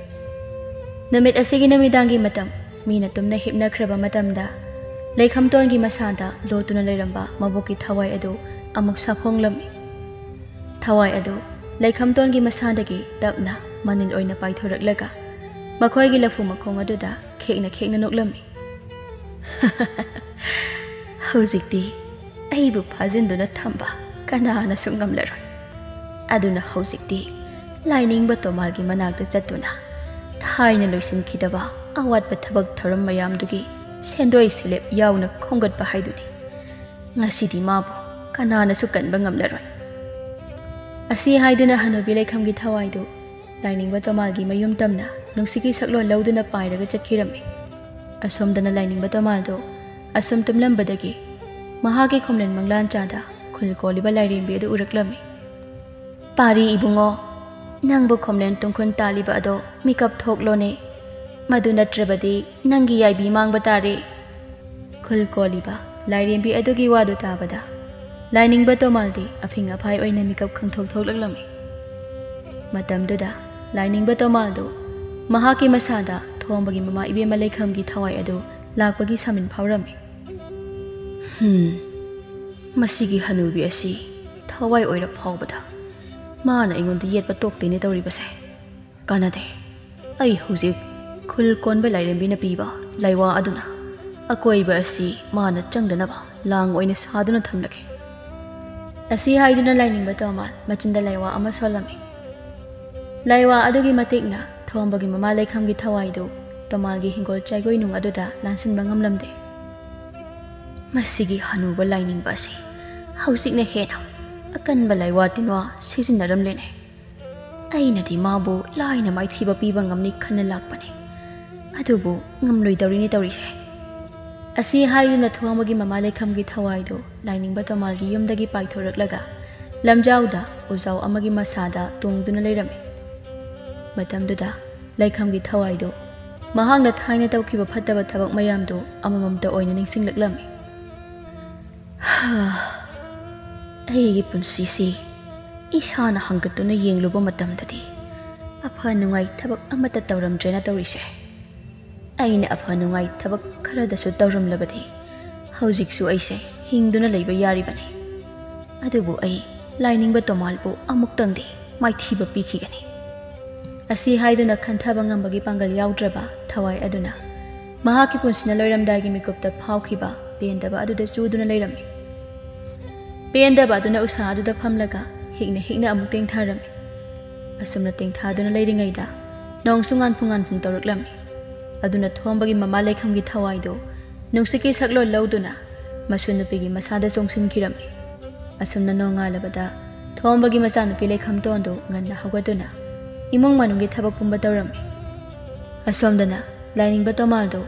ꯅꯨꯃꯤꯠ ꯑꯁꯤꯒꯤ ꯅꯨꯃꯤꯗꯥꯡꯒꯤ ꯃꯇꯝ ꯃꯤꯅ ꯇꯨꯝꯅ ꯍꯤꯞꯅꯈ꯭ꯔꯕ ꯃꯇꯝꯗ ꯂꯩꯈꯝꯇꯣꯟꯒꯤ ꯃꯁꯥꯗ ꯂꯣꯠꯇꯨꯅ ꯂꯩꯔꯝꯕ ꯃꯕꯣꯛꯀꯤ ꯊꯋꯥꯏ ꯑꯗꯨ ꯑꯃꯨꯛ ꯁꯥꯐꯣꯡꯂꯝꯃꯤ꯫ ꯊꯋꯥꯏ ꯑꯗꯨ ꯂꯩꯈꯝꯇꯣꯟꯒꯤ ꯃꯁꯥꯗꯒꯤ ꯇꯞꯅ ꯃꯅꯤꯜ ꯑꯣꯏꯅ ꯄꯥꯏꯊꯣꯔꯛꯂꯒ ꯃꯈꯣꯏꯒꯤ ꯂꯐꯨ ꯃꯈꯣꯡ ꯑꯗꯨꯗ ꯈꯦꯛꯅ ꯈꯦꯛꯅ ꯅꯣꯛꯂꯝꯃꯤ꯫ ꯍꯧꯖꯤꯛꯇꯤ ꯑꯩꯕꯨ ꯐꯥꯖꯤꯟꯗꯨꯅ ꯊꯝꯕ ꯀꯅꯥꯅꯁꯨ ꯉꯝꯂꯔꯣꯏ꯫ ꯑꯗꯨꯅ ꯍꯧꯖꯤꯛꯇꯤ ꯂꯥꯏꯅꯤꯡꯕ ꯇꯣꯃꯥꯜꯒꯤ ꯃꯅꯥꯛꯇ ꯆꯠꯇꯨꯅ ꯊꯥꯏꯅ ꯂꯣꯏꯁꯤꯟꯈꯤꯗꯕ ꯑꯋꯥꯠꯄ ꯊꯕꯛ ꯊꯧꯔꯝ ꯃꯌꯥꯝꯗꯨꯒꯤ ꯁꯦꯟꯗꯣꯏ ꯁꯦꯂꯦꯞ ꯌꯥꯎꯅ ꯈꯣꯝꯒꯠꯄ ꯍꯥꯏꯗꯨꯅꯤ꯫ ꯉꯁꯤꯗꯤ ꯃꯥꯕꯨ ꯀꯅꯥꯅꯁꯨ ꯀꯟꯕ ꯉꯝꯂꯔꯣꯏ꯫ ꯑꯁꯤ ꯍꯥꯏꯗꯨꯅ ꯍꯅꯨꯕꯤ ꯂꯩꯈꯝꯒꯤ ꯊꯋꯥꯏꯗꯨ ꯂꯥꯏꯅꯤꯡꯕ ꯇꯣꯃꯥꯜꯒꯤ ꯃꯌꯨꯝ ꯇꯝꯅ ꯅꯨꯡꯁꯤꯒꯤ ꯁꯛꯂꯣꯟ ꯂꯧꯗꯨꯅ ꯄꯥꯏꯔꯒ ꯆꯠꯈꯤꯔꯝꯃꯤ꯫ ꯑꯁꯣꯝꯗꯅ ꯂꯥꯏꯅꯤꯡꯕ ꯇꯣꯃꯥꯜꯗꯨ ꯑꯁꯨꯝ ꯇꯨꯝꯂꯝꯕꯗꯒꯤ ꯃꯍꯥꯛꯀꯤ ꯈꯣꯝꯂꯦꯟ ꯃꯪꯂꯥꯟꯆꯥꯗ ꯈꯨꯜ ꯀꯣꯜꯂꯤꯕ ꯂꯥꯏꯔꯦꯝꯕꯤ ꯑꯗꯨ ꯎꯔꯛꯂꯝꯃꯤ꯫ ꯄꯥꯔꯤ ꯏꯕꯨꯡꯉꯣ, ꯅꯪꯕꯨ ꯈꯣꯝꯂꯦꯟ ꯇꯨꯡꯈꯨꯟ ꯇꯥꯜꯂꯤꯕ ꯑꯗꯣ ꯃꯤꯀꯞ ꯊꯣꯛꯂꯣꯅꯦ, ꯃꯗꯨ ꯅꯠꯇ꯭ꯔꯕꯗꯤ ꯅꯪꯒꯤ ꯌꯥꯏꯕꯤ ꯃꯥꯡꯕ ꯇꯥꯔꯦ꯫ ꯈꯨꯜ ꯀꯣꯜꯂꯤꯕ ꯂꯥꯏꯔꯦꯝꯕꯤ ꯑꯗꯨꯒꯤ ꯋꯥꯗꯨ ꯇꯥꯕꯗ ꯂꯥꯏꯅꯤꯡꯕ ꯇꯣꯃꯥꯜꯗꯤ ꯑꯐꯤꯡ-ꯑꯐꯥꯏ ꯑꯣꯏꯅ ꯃꯤꯀꯞ ꯈꯪꯊꯣꯛ ꯊꯣꯛꯂꯛꯂꯝꯃꯤ꯫ ꯃꯇꯝꯗꯨꯗ ꯂꯥꯏꯅꯤꯡꯕ ꯇꯣꯃꯥꯜꯗꯨ ꯃꯍꯥꯛꯀꯤ ꯃꯁꯥꯗ ꯊꯣꯝꯕꯒꯤ ꯃꯃꯥ ꯏꯕꯦꯝꯃ ꯂꯩꯈꯝꯒꯤ ꯊꯋꯥꯏ ꯑꯗꯨ ꯂꯥꯛꯄꯒꯤ ꯁꯥꯃꯤꯟ ꯐꯥꯎꯔꯝꯃꯤ꯫ ꯃꯁꯤꯒꯤ ꯍꯅꯨꯕꯤ ꯑꯁꯤ ꯊꯋꯥꯏ ꯑꯣꯏꯔ ꯐꯥꯎꯕꯗ ꯃꯥꯅ ꯑꯩꯉꯣꯟꯗ ꯌꯦꯠꯄ ꯇꯣꯛꯇꯦꯅꯦ ꯇꯧꯔꯤꯕꯁꯦ꯫ ꯀꯥꯟꯅꯗꯦ, ꯑꯩ ꯍꯧꯖꯤꯛ ꯈꯨꯜ ꯀꯣꯟꯕ ꯂꯥꯏꯔꯦꯝꯕꯤꯅ ꯄꯤꯕ ꯂꯥꯏꯋꯥ ꯑꯗꯨꯅ ꯑꯀꯣꯏꯕ ꯑꯁꯤ ꯃꯥꯅ ꯆꯪꯗꯅꯕ ꯂꯥꯡ ꯑꯣꯏꯅ ꯁꯥꯗꯨꯅ ꯊꯝꯂꯒꯦ꯫ ꯑꯁꯤ ꯍꯥꯏꯗꯨꯅ ꯂꯥꯏꯅꯤꯡꯕ ꯇꯣꯃꯥꯜ ꯃꯆꯤꯟꯗ ꯂꯥꯏꯋꯥ ꯑꯃ ꯁꯣꯜꯂꯝꯃꯤ꯫ ꯂꯥꯏꯋꯥ ꯑꯗꯨꯒꯤ ꯃꯇꯤꯛꯅ ꯊꯣꯝꯕꯒꯤ ꯃꯃꯥ ꯂꯩꯈꯝꯒꯤ ꯊꯋꯥꯏꯗꯨ ꯇꯣꯃꯥꯜꯒꯤ ꯍꯤꯡꯒꯣꯜ ꯆꯥꯏꯒꯣꯏꯅꯨꯡ ꯑꯗꯨꯗ ꯂꯥꯟꯁꯤꯟꯕ ꯉꯝꯂꯝꯗꯦ꯫ ꯃꯁꯤꯒꯤ ꯍꯅꯨꯕ ꯂꯥꯏꯅꯤꯡꯕ ꯑꯁꯤ ꯍꯧꯖꯤꯛꯅ ꯍꯦꯟꯅ ꯑꯀꯟꯕ ꯂꯥꯏꯋꯥ ꯇꯤꯟꯋꯥ ꯁꯤꯖꯤꯟꯅꯔꯝꯂꯦꯅꯦ꯫ ꯑꯩꯅꯗꯤ ꯃꯥꯕꯨ ꯂꯥꯏꯅ ꯃꯥꯏꯊꯤꯕ ꯄꯤꯕ ꯉꯝꯅꯤ ꯈꯟꯅ ꯂꯥꯛꯄꯅꯤ, ꯑꯗꯨꯕꯨ ꯉꯝꯂꯣꯏꯗꯧꯔꯤꯅꯤ ꯇꯧꯔꯤꯁꯦ꯫ ꯑꯁꯤ ꯍꯥꯏꯗꯨꯅ ꯊꯣꯝꯕꯒꯤ ꯃꯃꯥ ꯂꯩꯈꯝꯒꯤ ꯊꯋꯥꯏꯗꯨ ꯂꯥꯏꯅꯤꯡꯕ ꯇꯣꯃꯥꯜꯒꯤ ꯌꯨꯝꯗꯒꯤ ꯄꯥꯏꯊꯣꯔꯛꯂꯒ ꯂꯝꯖꯥꯎꯗ ꯎꯖꯥꯎ ꯑꯃꯒꯤ ꯃꯁꯥꯗ ꯇꯣꯡꯗꯨꯅ ꯂꯩꯔꯝꯃꯤ꯫ ꯃꯇꯝꯗꯨꯗ ꯂꯩꯈꯝꯒꯤ ꯊꯋꯥꯏꯗꯨ ꯃꯍꯥꯛꯅ ꯊꯥꯏꯅ ꯇꯧꯈꯤꯕ ꯐꯠꯇꯕ ꯊꯕꯛ ꯃꯌꯥꯝꯗꯨ ꯑꯃꯃꯝꯇ ꯑꯣꯏꯅ ꯅꯤꯡꯁꯤꯡꯂꯛꯂꯝꯃꯤ꯫ ꯑꯩꯒꯤ ꯄꯨꯟꯁꯤꯁꯤ ꯏꯁꯥꯅ ꯍꯪꯒꯠꯇꯨꯅ ꯌꯦꯡꯂꯨꯕ ꯃꯇꯝꯗꯗꯤ ꯑꯐ ꯅꯨꯡꯉꯥꯏ ꯊꯕꯛ ꯑꯃꯠꯇ ꯇꯧꯔꯝꯗ꯭ꯔꯦꯅ ꯇꯧꯔꯤꯁꯦ꯫ ꯑꯩꯅ ꯑꯐ ꯅꯨꯡꯉꯥꯏ ꯊꯕꯛ ꯈꯔꯗꯁꯨ ꯇꯧꯔꯝꯂꯕꯗꯤ ꯍꯧꯖꯤꯛꯁꯨ ꯑꯩꯁꯦ ꯍꯤꯡꯗꯨꯅ ꯂꯩꯕ ꯌꯥꯔꯤꯕꯅꯤ꯫ ꯑꯗꯨꯕꯨ ꯑꯩ ꯂꯥꯏꯅꯤꯡꯕ ꯇꯣꯃꯥꯜꯕꯨ ꯑꯃꯨꯛꯇꯪꯗꯤ ꯃꯥꯏꯊꯤꯕ ꯄꯤꯈꯤꯒꯅꯤ꯫ ꯑꯁꯤ ꯍꯥꯏꯗꯨꯅ ꯈꯟꯊꯕ ꯉꯝꯕꯒꯤ ꯄꯥꯡꯒꯜ ꯌꯥꯎꯗ꯭ꯔꯕ ꯊꯋꯥꯏ ꯑꯗꯨꯅ ꯃꯍꯥꯛꯀꯤ ꯄꯨꯟꯁꯤꯅ ꯂꯣꯏꯔꯝꯗꯥꯏꯒꯤ ꯃꯤꯀꯨꯞꯇ ꯐꯥꯎꯈꯤꯕ ꯄꯦꯟꯗꯕ ꯑꯗꯨꯗ ꯆꯨꯗꯨꯅ ꯂꯩꯔꯝꯃꯤ꯫ ꯄꯦꯟꯗꯕ ꯑꯗꯨꯅ ꯎꯁꯥ ꯑꯗꯨꯗ ꯐꯝꯂꯒ ꯍꯤꯛꯅ ꯍꯤꯛꯅ ꯑꯃꯨꯛ ꯇꯦꯡꯊꯔꯝꯃꯤ꯫ ꯑꯁꯨꯝꯅ ꯇꯦꯡꯊꯥꯗꯨꯅ ꯂꯩꯔꯤꯉꯩꯗ ꯅꯣꯡꯁꯨ ꯉꯥꯟꯐꯨꯡ ꯇꯧꯔꯛꯂꯝꯃꯤ꯫ ꯑꯗꯨꯅ ꯊꯣꯝꯕꯒꯤ ꯃꯃꯥ ꯂꯩꯈꯝꯒꯤ ꯊꯋꯥꯏꯗꯨ ꯅꯨꯡꯁꯤꯠꯀꯤ ꯁꯛꯂꯣꯟ ꯂꯧꯗꯨꯅ ꯃꯁꯨ ꯅꯨꯄꯤꯒꯤ ꯃꯁꯥꯗ ꯆꯣꯡꯁꯤꯟꯈꯤꯔꯝꯃꯤ꯫ ꯑꯁꯨꯝꯅ ꯅꯣꯡꯉꯥꯜꯂꯕꯗ ꯊꯣꯝꯕꯒꯤ ꯃꯆꯥꯅꯨꯄꯤ ꯂꯩꯈꯝꯇꯣꯟꯗꯨ ꯉꯟꯅ ꯍꯧꯒꯠꯇꯨꯅ ꯏꯃꯨꯡ ꯃꯅꯨꯡꯒꯤ ꯊꯕꯛ ꯄꯨꯝꯕ ꯇꯧꯔꯝꯃꯤ꯫ ꯑꯁꯣꯝꯗꯅ ꯂꯥꯏꯅꯤꯡꯕ ꯇꯣꯃꯥꯜꯗꯨ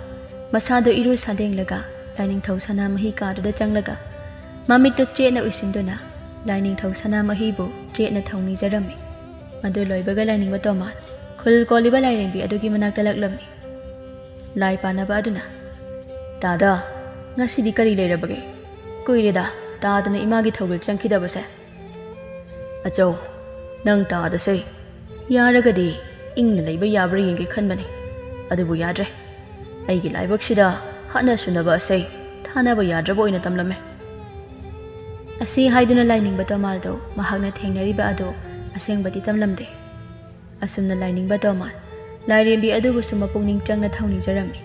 ꯃꯁꯥꯗꯨ ꯏꯔꯨ ꯁꯥꯗꯦꯡꯂꯒ ꯂꯥꯏꯅꯤꯡꯊꯧ ꯁꯅꯥꯃꯍꯤ ꯀꯥꯗꯨꯗ ꯆꯪꯂꯒ ꯃꯃꯤꯠꯇꯨ ꯆꯦꯠꯅ ꯎꯏꯁꯤꯟꯗꯨꯅ ꯂꯥꯏꯅꯤꯡꯊꯧ ꯁꯅꯥꯃꯍꯤꯕꯨ ꯆꯦꯠꯅ ꯊꯧꯅꯤꯖꯔꯝꯃꯤ꯫ ꯃꯗꯨ ꯂꯣꯏꯕꯒ ꯂꯥꯏꯅꯤꯡꯕ ꯇꯣꯃꯥꯜ ꯈꯨꯜ ꯀꯣꯜꯂꯤꯕ ꯂꯥꯏꯔꯦꯝꯕꯤ ꯑꯗꯨꯒꯤ ꯃꯅꯥꯛꯇ ꯂꯛꯂꯝꯃꯤ꯫ ꯂꯥꯏ ꯄꯥꯟꯅꯕ ꯑꯗꯨꯅ, ꯇꯥꯗ, ꯉꯁꯤꯗꯤ ꯀꯔꯤ ꯂꯩꯔꯕꯒꯦ? ꯀꯨꯏꯔꯦꯗ ꯇꯥꯗꯅ ꯏꯃꯥꯒꯤ ꯊꯧꯒꯜ ꯆꯪꯈꯤꯗꯕꯁꯦ꯫ ꯑꯆꯧ, ꯅꯪ ꯇꯥꯗꯁꯦ ꯌꯥꯔꯒꯗꯤ ꯏꯪꯅ ꯂꯩꯕ ꯌꯥꯕ꯭ꯔꯥ ꯌꯦꯡꯒꯦ ꯈꯟꯕꯅꯤ, ꯑꯗꯨꯕꯨ ꯌꯥꯗ꯭ꯔꯦ꯫ ꯑꯩꯒꯤ ꯂꯥꯏꯕꯛꯁꯤꯗ ꯍꯥꯠꯅ ꯁꯨꯅꯕ ꯑꯁꯦ ꯊꯥꯅꯕ ꯌꯥꯗ꯭ꯔꯕ ꯑꯣꯏꯅ ꯇꯝꯂꯝꯃꯦ꯫ ꯑꯁꯤ ꯍꯥꯏꯗꯨꯅ ꯂꯥꯏꯅꯤꯡꯕ ꯇꯣꯃꯥꯜꯗꯨ ꯃꯍꯥꯛꯅ ꯊꯦꯡꯅꯔꯤꯕ ꯑꯗꯨ ꯑꯁꯦꯡꯕꯗꯤ ꯇꯝꯂꯝꯗꯦ꯫ ꯑꯁꯨꯝꯅ ꯂꯥꯏꯅꯤꯡꯕ ꯇꯣꯃꯥꯜ ꯂꯥꯏꯔꯦꯝꯕꯤ ꯑꯗꯨꯕꯨꯁꯨ ꯃꯄꯨꯛꯅꯤꯡ ꯆꯪꯅ ꯊꯧꯅꯤꯖꯔꯝꯃꯤ꯫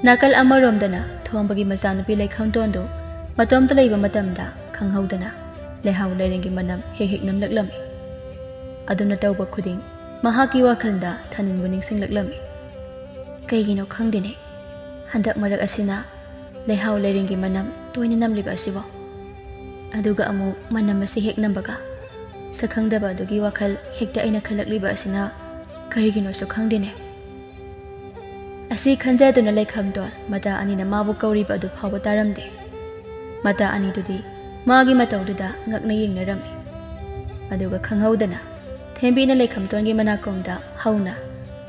ꯅꯥꯀꯜ ꯑꯃꯔꯣꯝꯗꯅ ꯊꯣꯝꯕꯒꯤ ꯃꯆꯥꯅꯨꯄꯤ ꯂꯩꯈꯝꯇꯣꯟꯗꯨ ꯃꯇꯣꯝꯇ ꯂꯩꯕ ꯃꯇꯝꯗ ꯈꯪꯍꯧꯗꯅ ꯂꯩꯍꯥꯎ ꯂꯩꯔꯦꯡꯒꯤ ꯃꯅꯝ ꯍꯦꯛ ꯍꯦꯛ ꯅꯝꯂꯛꯂꯝꯃꯤ꯫ ꯑꯗꯨꯅ ꯇꯧꯕ ꯈꯨꯗꯤꯡ ꯃꯍꯥꯛꯀꯤ ꯋꯥꯈꯜꯗ ꯊꯅꯤꯟꯕꯨ ꯅꯤꯡꯁꯤꯡꯂꯛꯂꯝꯃꯤ꯫ ꯀꯩꯒꯤꯅꯣ ꯈꯪꯗꯦꯅꯦ, ꯍꯟꯗꯛ ꯃꯔꯛ ꯑꯁꯤꯅ ꯂꯩꯍꯥꯎ ꯂꯩꯔꯦꯡꯒꯤ ꯃꯅꯝ ꯇꯣꯏꯅ ꯅꯝꯂꯤꯕ ꯑꯁꯤꯕꯣ? ꯑꯗꯨꯒ ꯑꯃꯨꯛ ꯃꯅꯝ ꯑꯁꯤ ꯍꯦꯛ ꯅꯝꯕꯒ ꯁꯛꯈꯪꯗꯕ ꯑꯗꯨꯒꯤ ꯋꯥꯈꯜ ꯍꯦꯛꯇ ꯑꯩꯅ ꯈꯜꯂꯛꯂꯤꯕ ꯑꯁꯤꯅ ꯀꯔꯤꯒꯤꯅꯣꯁꯨ ꯈꯪꯗꯦꯅꯦ꯫ ꯑꯁꯤ ꯈꯟꯖꯗꯨꯅ ꯂꯩꯈꯝꯇꯣꯟ ꯃꯇꯥ ꯑꯅꯤꯅ ꯃꯥꯕꯨ ꯀꯧꯔꯤꯕ ꯑꯗꯨ ꯐꯥꯎꯕ ꯇꯥꯔꯝꯗꯦ꯫ ꯃꯇꯥ ꯑꯅꯤꯗꯨꯗꯤ ꯃꯥꯒꯤ ꯃꯇꯧꯗꯨꯗ ꯉꯛꯅ ꯌꯦꯡꯅꯔꯝꯃꯤ꯫ ꯑꯗꯨꯒ ꯈꯪꯍꯧꯗꯅ ꯊꯦꯝꯕꯤꯅ ꯂꯩꯈꯝꯇꯣꯟꯒꯤ ꯃꯅꯥꯀꯣꯡꯗ ꯍꯧꯅ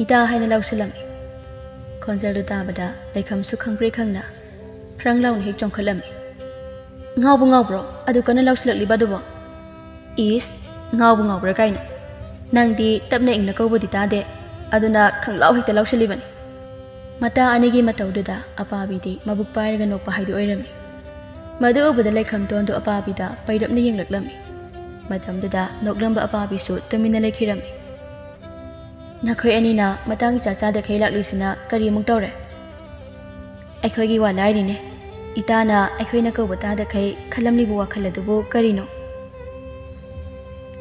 ꯏꯇꯥ ꯍꯥꯏꯅ ꯂꯥꯎꯁꯤꯜꯂꯝꯃꯤ꯫ ꯈꯣꯟꯖꯦꯜꯗꯨ ꯇꯥꯕꯗ ꯂꯩꯈꯝꯁꯨ ꯈꯪꯄ꯭ꯔꯦ ꯈꯪꯅ ꯐ꯭ꯔꯪ ꯂꯥꯎꯅ ꯍꯦꯛ ꯆꯣꯡꯈꯠꯂꯝꯃꯤ꯫ ꯉꯥꯎꯕ ꯉꯥꯎꯕ꯭ꯔꯣ ꯑꯗꯨ ꯀꯟꯅ ꯂꯥꯎꯁꯤꯜꯂꯛꯂꯤꯕ ꯑꯗꯨꯕꯣ? ꯏꯁ, ꯉꯥꯎꯕ ꯉꯥꯎꯕ꯭ꯔꯥ ꯀꯥꯏꯅ, ꯅꯪꯗꯤ ꯇꯞꯅ ꯏꯪꯅ ꯀꯧꯕꯗꯤ ꯇꯥꯗꯦ, aduna khanglau hekta lausalibani mata anigi mataududa apabidi mabuk pairaga nokpa haidu oirami madu ubada laikhamtondu apabida pairapna yenglaklami matamduda noklamba apabisu tumina lekhirami nakhoi anina matangi chachada khailaklisina kari amuk tawre aikhoigi wa lairine itana aikhoina kawbata da khai khalamlibu wakhaladubu karino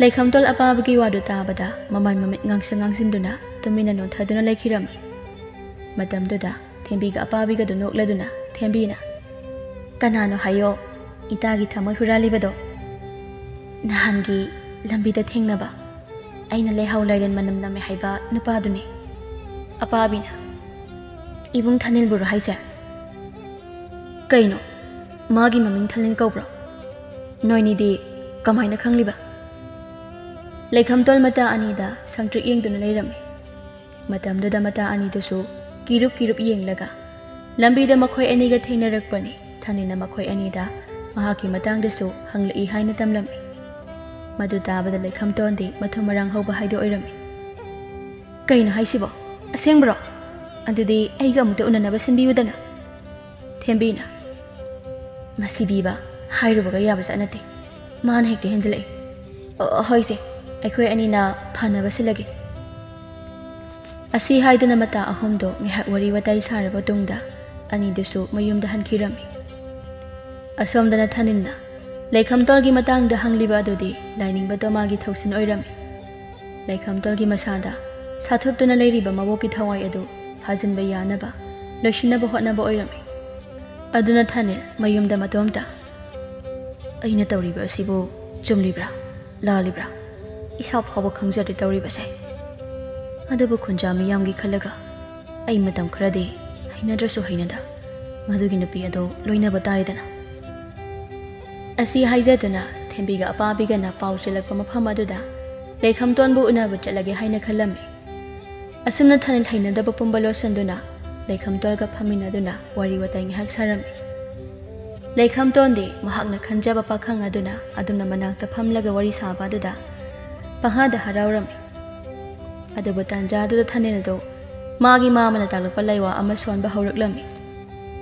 laikhamtol apabagi wadu tabada mamai mamit ngangsinduna tumina nothaduna lekhirami matamduda thembiga apabiga du nokladuna thembina kanano hayo itagi thamoi huralibado nahangi lambida thengnaba aina lehau lairen manam name haiba nupaduni apabina ibung thanil buru haise kaino magi maming thalin kobro noini di kamaina khangliba laikhamtol mata anida sangtrik yengduna leirami matamduda mata anidusu kirup yenglaga lambida makhoi aniga thengnarakpani thanina makhoi anida mahaki matangdasu hanglai haina tamlami madu tabada laikhamtondi mathumarang hoba haido oirami kaino haisibo asengbro adudi aiga amukta unanaba sinbiyudana thembina masibiba hairubaga yabasa anate man hekte henjlai hoise aikhoi anina phanaba silage asi haiduna mata ahomdo ngihak wari watai saraba tungda anidusu mayumda hankirami asomdana thaninna laikhamtolgi matangda hangliba adudi lainingba magi thausin oirami laikhamtolgi masada sathuptuna leiriba mawoki thawai adu phajinba yanaba loisinaba hotnaba oirami aduna thanil mayumda matomta aina tawriba asibu chumlibra lalibra isa phawba khangjade tawriba sai adabu khunjami yamgi khalaga ai matam kharadi hainadrasu hainada madugi napi ado loinaba taidana asi haijaduna thembiga apabiga na pausilakpa mafam aduda laikhamtonbu unaba chatlage haina khalami asumna thanil hainadaba pumbalo sanduna laikhamtolga phaminaduna wari watai ngihak sarami laikhamtondi mahakna khanjaba pakhang aduna manakta phamlaga wari saba aduda pahada haraurami adabu tanjadudha thanildo magi mamana taglakpa laiwa ama sonba hauruklami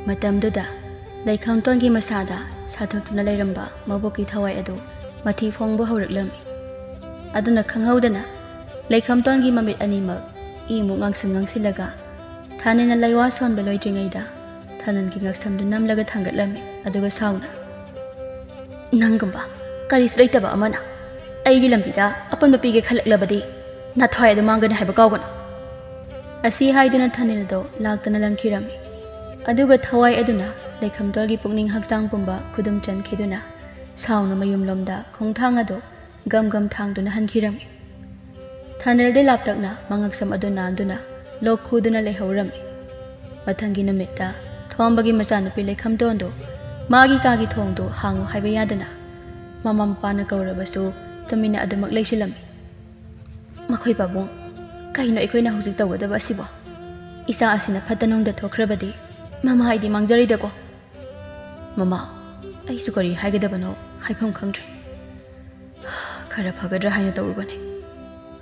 matamduda laikhamtongi masada sathuptuna leiramba maboki thawai adu mathi phongba hauruklami aduna khanghaudana laikhamtongi mamit animak imu ngangsilaga thanina laiwa sonba loidringaida thanangi ngaksamdu namlaga thangatlami aduga sauna nangamba karis leitaba amana aigi lambida apanba pige khalaklabadi nathoi adu mangana haiba kawgana asi haiduna thaninado laktana langkhirami aduga thawai aduna laikhamtolgi pukning hakchang pumba khudum chankhiduna sauna mayumlomda khongthang ado gam thangduna hankhirami thanelde laptakna mangaksam aduna anduna lok khuduna lehaurami mathangi namitta thombagi machanupi laikhamtondo magi kagi thongdo hangu haiba yadana mamam pana kaurabasu tamina adamak leisilami makhoi babung kaino ekoina hujik tawdaba asibo isa asina phatanongda thokhrabadi mama haidi mangjaridako mama aisu kari haigadabano haifam khangdre khara phagadra haina tawrubane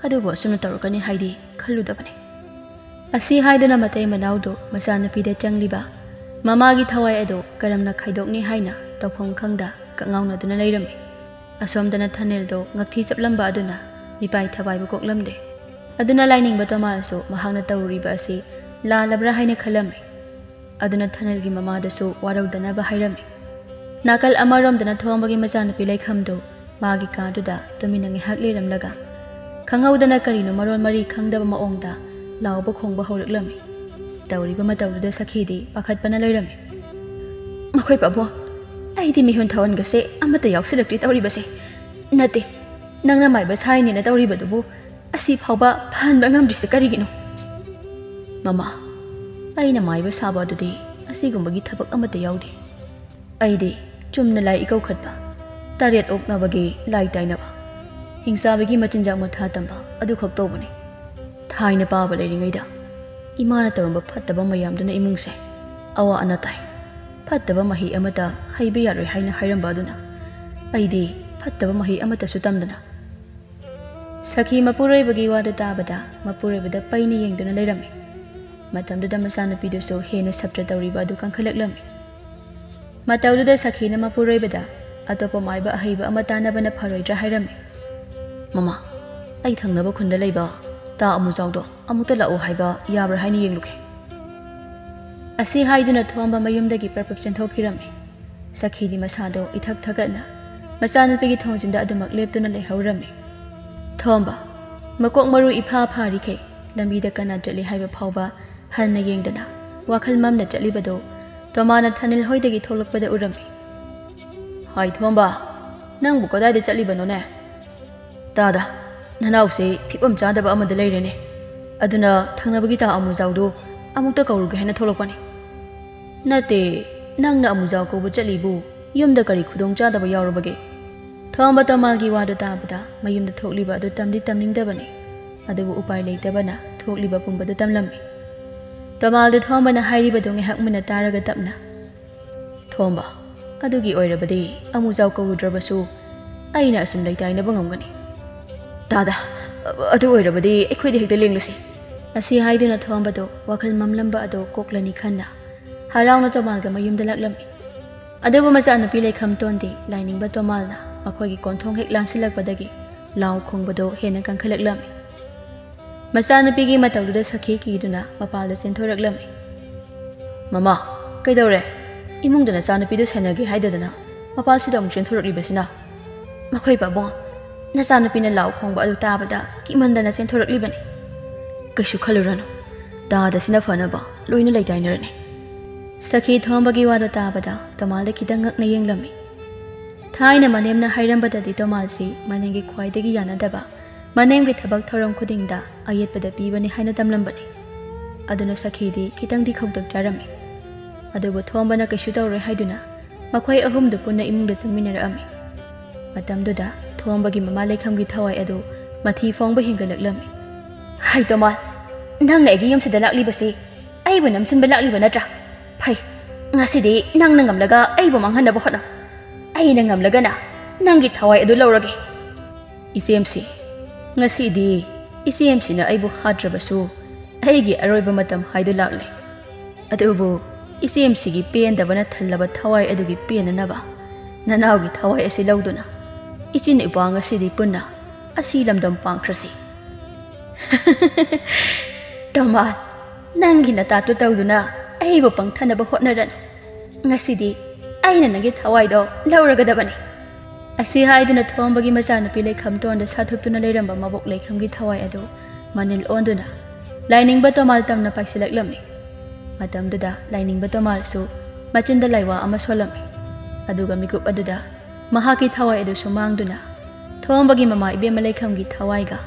adubo asuna tawrkani haidi khalludabane asi haidana matai manaudo masanapida changliba mamagi thawai ado karamna khaidokni haina tawpham khangda kangaunaduna leirami asomdana thaneldo ngakthi chaplamba aduna mipai thabaibu koklamde aduna lainingba tamasu mahangna tawriba asi lalabra haina khalami aduna thanelgi mamadasu waraudana ba hairami nakal amaromdana thombagi machanupi laikhamdo magi kaduda tuminangi hakleramlaga khanghaudana karino marol mari khangdaba maongda lawba khongba hauruklami tawriba matawduda sakhidi pakhatpana leirami makhoi pabo aidi mihun thawan gase amata yausilakti tawribase nate nangna maiba saini na tawribadubu asi phawba phanba ngamdrise karigino mama aina maiba saba adudi asigumagi thabak amata yaudi aidi chumna lai ikau khatba taret oknabagi lai tainaba hingsabagi machinjak matha tamba adu khak tobani thaina paba leiringaida imana tarumba phattaba mayamduna imungse awa anatai phattaba mahi amata haiba yaroi haina hairamba aduna aidi phattaba mahi amata su tamdana ꯁꯈꯤ ꯃꯄꯨꯔꯣꯏꯕꯒꯤ ꯋꯥꯗꯨ ꯇꯥꯕꯗ ꯃꯄꯨꯔꯣꯏꯕꯗ ꯄꯩꯅ ꯌꯦꯡꯗꯨꯅ ꯂꯩꯔꯝꯃꯤ꯫ ꯃꯇꯝꯗꯨꯗ ꯃꯆꯥꯅꯨꯄꯤꯗꯨꯁꯨ ꯍꯦꯟꯅ ꯁꯞꯇ꯭ꯔ ꯇꯧꯔꯤꯕ ꯑꯗꯨ ꯀꯟꯈꯠꯂꯛꯂꯝꯃꯤ꯫ ꯃꯇꯧꯗꯨꯗ ꯁꯈꯤꯅ ꯃꯄꯨꯔꯣꯏꯕꯗ ꯑꯇꯣꯞꯄ ꯃꯥꯏꯕ ꯑꯍꯩꯕ ꯑꯃ ꯇꯥꯟꯅꯕꯅ ꯐꯔꯣꯏꯗ꯭ꯔꯥ ꯍꯥꯏꯔꯝꯃꯤ꯫ ꯃꯃꯥ, ꯑꯩ ꯊꯪꯅꯕ ꯈꯨꯟꯗ ꯂꯩꯕ ꯇꯥ ꯑꯃꯨꯖꯥꯎꯗꯣ ꯑꯃꯨꯛꯇ ꯂꯥꯛꯑꯣ ꯍꯥꯏꯕ ꯌꯥꯕ꯭ꯔꯥ ꯍꯥꯏꯅ ꯌꯦꯡꯂꯨꯒꯦ꯫ ꯑꯁꯤ ꯍꯥꯏꯗꯨꯅ ꯊꯣꯝꯕ ꯃꯌꯨꯝꯗꯒꯤ ꯄ꯭ꯔꯞ ꯆꯦꯟꯊꯣꯛꯈꯤꯔꯝꯃꯤ꯫ ꯁꯈꯤꯗꯤ ꯃꯁꯥꯗꯣ ꯏꯊꯛ ꯊꯛꯀꯠꯅ ꯃꯆꯥꯅꯨꯄꯤꯒꯤ ꯊꯣꯡꯖꯤꯟꯗ ꯑꯗꯨꯃꯛ ꯂꯦꯞꯇꯨꯅ ꯂꯩꯍꯧꯔꯝꯃꯤ꯫ ꯊꯣꯝꯕ ꯃꯀꯣꯛ ꯃꯔꯨ ꯏꯐꯥ ꯐꯥꯔꯤꯈꯩ ꯂꯝꯕꯤꯗ ꯀꯅꯥ ꯆꯠꯂꯤ ꯍꯥꯏꯕ ꯐꯥꯎꯕ ꯍꯟꯅ ꯌꯦꯡꯗꯅ ꯋꯥꯈꯜ ꯃꯝꯅ ꯆꯠꯂꯤꯕꯗꯣ ꯇꯣꯃꯥꯅ ꯊꯅꯤꯜ ꯍꯣꯏꯗꯒꯤ ꯊꯣꯛꯂꯛꯄꯗ ꯎꯔꯝꯃꯤ꯫ ꯍꯥꯏ ꯊꯣꯝꯕ, ꯅꯪꯕꯨ ꯀꯗꯥꯏꯗ ꯆꯠꯂꯤꯕꯅꯣꯅꯦ? ꯇꯥꯗ, ꯅꯅꯥꯎꯁꯦ ꯐꯤꯕꯝ ꯆꯥꯗꯕ ꯑꯃꯗ ꯂꯩꯔꯦꯅꯦ, ꯑꯗꯨꯅ ꯊꯪꯅꯕꯒꯤ ꯇꯥ ꯑꯃꯨꯖꯥꯎꯗꯣ ꯑꯃꯨꯛꯇ ꯀꯧꯔꯨꯒꯦ ꯍꯥꯏꯅ ꯊꯣꯛꯂꯛꯄꯅꯤ꯫ ꯅꯠꯇꯦ, ꯅꯪꯅ ꯑꯃꯨꯖꯥꯎ ꯀꯧꯕ ꯆꯠꯂꯤꯕꯨ ꯌꯨꯝꯗ ꯀꯔꯤ ꯈꯨꯗꯣꯡ ꯆꯥꯗꯕ ꯌꯥꯎꯔꯕꯒꯦ? ꯊꯣꯝꯕ ꯇꯣꯃꯥꯜꯒꯤ ꯋꯥꯗꯨ ꯇꯥꯕꯗ ꯃꯌꯨꯝꯗ ꯊꯣꯛꯂꯤꯕ ꯑꯗꯨ ꯇꯝꯗꯤ ꯇꯝꯅꯤꯡꯗꯕꯅꯤ, ꯑꯗꯨꯕꯨ ꯎꯄꯥꯏ ꯂꯩꯇꯕꯅ ꯊꯣꯛꯂꯤꯕ ꯄꯨꯝꯕꯗꯨ ꯇꯝꯂꯝꯃꯤ꯫ ꯇꯣꯃꯥꯜꯗꯨ ꯊꯣꯝꯕꯅ ꯍꯥꯏꯔꯤꯕꯗꯨ ꯉꯥꯏꯍꯥꯛ ꯃꯨꯟꯅ ꯇꯥꯔꯒ ꯇꯞꯅ, ꯊꯣꯝꯕ, ꯑꯗꯨꯒꯤ ꯑꯣꯏꯔꯕꯗꯤ ꯑꯃꯨꯖꯥꯎ ꯀꯧꯔꯨꯗ꯭ꯔꯕꯁꯨ ꯑꯩꯅ ꯑꯁꯨꯝ ꯂꯩꯇꯥꯏꯅꯕ ꯉꯝꯒꯅꯤ꯫ ꯇꯥꯗ, ꯑꯗꯨ ꯑꯣꯏꯔꯕꯗꯤ ꯑꯩꯈꯣꯏꯗ ꯍꯦꯛꯇ ꯂꯦꯡꯂꯨꯁꯤ꯫ ꯑꯁꯤ ꯍꯥꯏꯗꯨꯅ ꯊꯣꯝꯕꯗꯣ ꯋꯥꯈꯜ ꯃꯝꯂꯝꯕ ꯑꯗꯨ ꯀꯣꯛꯂꯅꯤ ꯈꯟꯅ ꯍꯔꯥꯎꯅ ꯇꯣꯃꯥꯜꯒ ꯃꯌꯨꯝꯗ ꯂꯥꯛꯂꯝꯃꯤ꯫ ꯑꯗꯨꯕꯨ ꯃꯆꯥꯅꯨꯄꯤ ꯂꯩꯈꯝꯇꯣꯟꯗꯤ ꯂꯥꯏꯅꯤꯡꯕ ꯇꯣꯃꯥꯜꯅ ꯃꯈꯣꯏꯒꯤ ꯀꯣꯟꯊꯣꯡ ꯍꯦꯛ ꯂꯥꯟꯁꯤꯜꯂꯛꯄꯗꯒꯤ ꯂꯥꯎ ꯈꯣꯡꯕꯗꯣ ꯍꯦꯟꯅ ꯀꯟꯈꯠꯂꯛꯂꯝꯃꯤ꯫ ꯃꯆꯥꯅꯨꯄꯤꯒꯤ ꯃꯇꯧꯗꯨꯗ ꯁꯈꯤ ꯀꯤꯗꯨꯅ ꯃꯄꯥꯜꯗ ꯆꯦꯟꯊꯣꯔꯛꯂꯝꯃꯤ꯫ ꯃꯃꯥ, ꯀꯩꯗꯧꯔꯦ? ꯏꯃꯨꯡꯗ ꯅꯆꯥꯅꯨꯄꯤꯗꯨ ꯁꯦꯟꯅꯒꯦ ꯍꯥꯏꯗꯗꯅ ꯃꯄꯥꯜꯁꯤꯗ ꯑꯃꯨꯛ ꯆꯦꯟꯊꯣꯔꯛꯂꯤꯕꯁꯤꯅ? ꯃꯈꯣꯏ ꯄꯥꯕꯨꯡ, ꯅꯆꯥꯅꯨꯄꯤꯅ ꯂꯥꯎ ꯈꯣꯡꯕ ꯑꯗꯨ ꯇꯥꯕꯗ ꯀꯤꯃꯟꯗꯅ ꯆꯦꯟꯊꯣꯔꯛꯂꯤꯕꯅꯤ꯫ ꯀꯩꯁꯨ ꯈꯜꯂꯨꯔꯅꯨ, ꯇꯥꯗꯁꯤꯅ ꯐꯅꯕ ꯂꯣꯏꯅ ꯂꯩꯇꯥꯏꯅꯔꯅꯤ꯫ ꯁꯈꯤ ꯊꯣꯝꯕꯒꯤ ꯋꯥꯗꯨ ꯇꯥꯕꯗ ꯇꯣꯃꯥꯜꯗ ꯈꯤꯇꯪ ꯉꯛꯅ ꯌꯦꯡꯂꯝꯃꯤ꯫ ꯊꯥꯏꯅ ꯃꯅꯦꯝꯅ ꯍꯥꯏꯔꯝꯕꯗꯗꯤ ꯇꯣꯃꯥꯜꯁꯤ ꯃꯅꯦꯝꯒꯤ ꯈ꯭ꯋꯥꯏꯗꯒꯤ ꯌꯥꯅꯗꯕ, ꯃꯅꯦꯝꯒꯤ ꯊꯕꯛ ꯊꯧꯔꯝ ꯈꯨꯗꯤꯡꯗ ꯑꯌꯦꯠꯄꯗ ꯄꯤꯕꯅꯤ ꯍꯥꯏꯅ ꯇꯝꯂꯝꯕꯅꯤ꯫ ꯑꯗꯨꯅ ꯁꯈꯤꯗꯤ ꯈꯤꯇꯪꯗꯤ ꯈꯧꯇꯛ ꯆꯥꯔꯝꯃꯤ꯫ ꯑꯗꯨꯕꯨ ꯊꯣꯝꯕꯅ ꯀꯩꯁꯨ ꯇꯧꯔꯣꯏ ꯍꯥꯏꯗꯨꯅ ꯃꯈꯣꯏ ꯑꯍꯨꯝꯗꯨ ꯄꯨꯟꯅ ꯏꯃꯨꯡꯗ ꯆꯪꯃꯤꯟꯅꯔꯛꯑꯝꯃꯤ꯫ ꯃꯇꯝꯗꯨꯗ ꯊꯣꯝꯕꯒꯤ ꯃꯃꯥ ꯂꯩꯈꯝꯒꯤ ꯊꯋꯥꯏ ꯑꯗꯨ ꯃꯊꯤ ꯐꯣꯡꯕ ꯍꯦꯟꯒꯠꯂꯛꯂꯝꯃꯤ꯫ ꯍꯥꯏ ꯇꯣꯃꯥꯜ, ꯅꯪꯅ ꯑꯩꯒꯤ ꯌꯨꯝꯁꯤꯗ ꯂꯥꯛꯂꯤꯕꯁꯤ ꯑꯩꯕꯨ ꯅꯝꯁꯤꯟꯕ ꯂꯥꯛꯂꯤꯕ ꯅꯠꯇ꯭ꯔꯥ? ꯐꯩ, ꯉꯁꯤꯗꯤ ꯅꯪꯅ ꯉꯝꯂꯒ ꯑꯩꯕꯨ ꯃꯥꯡꯍꯟꯅꯕ ꯍꯣꯠꯅꯧ, ꯑꯩꯅ ꯉꯝꯂꯒꯅ ꯅꯪꯒꯤ ꯊꯋꯥꯏ ꯑꯗꯨ ꯂꯧꯔꯒꯦ꯫ ꯏꯆꯦꯝꯁꯤ, ꯉꯁꯤꯗꯤ ꯏꯆꯦꯝꯁꯤꯅ ꯑꯩꯕꯨ ꯍꯥꯠꯇ꯭ꯔꯕꯁꯨ ꯑꯩꯒꯤ ꯑꯔꯣꯏꯕ ꯃꯇꯝ ꯍꯥꯏꯗꯨ ꯂꯥꯛꯂꯦ꯫ ꯑꯗꯨꯕꯨ ꯏꯆꯦꯝꯁꯤꯒꯤ ꯄꯦꯟꯗꯕꯅ ꯊꯜꯂꯕ ꯊꯋꯥꯏ ꯑꯗꯨꯒꯤ ꯄꯦꯟꯅꯅꯕ ꯅꯅꯥꯎꯒꯤ ꯊꯋꯥꯏ ꯑꯁꯤ ꯂꯧꯗꯨꯅ ꯏꯆꯤꯟ ꯏꯄ꯭ꯋꯥ ꯉꯁꯤꯗꯤ ꯄꯨꯟꯅ ꯑꯁꯤ ꯂꯝꯗꯝ ꯄꯥꯡꯈ꯭ꯔꯁꯤ꯫ ꯇꯣꯃꯥꯜ, ꯅꯪꯒꯤ ꯅꯇꯥꯠꯇꯨ ꯇꯧꯗꯨꯅ ꯑꯩꯕꯨ ꯄꯪꯊꯅꯕ ꯍꯣꯠꯅꯔꯅꯨ, ꯉꯁꯤꯗꯤ ꯑꯩꯅ ꯅꯪꯒꯤ ꯊꯋꯥꯏꯗꯣ ꯂꯧꯔꯒꯗꯕꯅꯤ꯫ ꯑꯁꯤ ꯍꯥꯏꯗꯨꯅ ꯊꯣꯝꯕꯒꯤ ꯃꯆꯥꯅꯨꯄꯤ ꯂꯩꯈꯝꯇꯣꯟꯗ ꯁꯥꯊꯨꯞꯇꯨꯅ ꯂꯩꯔꯝꯕ ꯃꯕꯣꯛ ꯂꯩꯈꯝꯒꯤ ꯊꯋꯥꯏ ꯑꯗꯨ ꯃꯅꯤꯜ ꯑꯣꯟꯗꯨꯅ ꯂꯥꯏꯅꯤꯡꯕ ꯇꯣꯃꯥꯜ ꯇꯝꯅ ꯄꯥꯏꯁꯤꯜꯂꯛꯂꯝꯃꯤ꯫ ꯃꯇꯝꯗꯨꯗ ꯂꯥꯏꯅꯤꯡꯕ ꯇꯣꯃꯥꯜꯁꯨ ꯃꯆꯤꯟꯗ ꯂꯥꯏꯋꯥ ꯑꯃ ꯁꯣꯜꯂꯝꯃꯤ꯫ ꯑꯗꯨꯒ ꯃꯤꯀꯨꯞ ꯑꯗꯨꯗ ꯃꯍꯥꯛꯀꯤ ꯊꯋꯥꯏ ꯑꯗꯨꯁꯨ ꯃꯥꯡꯗꯨꯅ ꯊꯣꯝꯕꯒꯤ ꯃꯃꯥ ꯏꯕꯦꯝꯃ ꯂꯩꯈꯝꯒꯤ ꯊꯋꯥꯏꯒ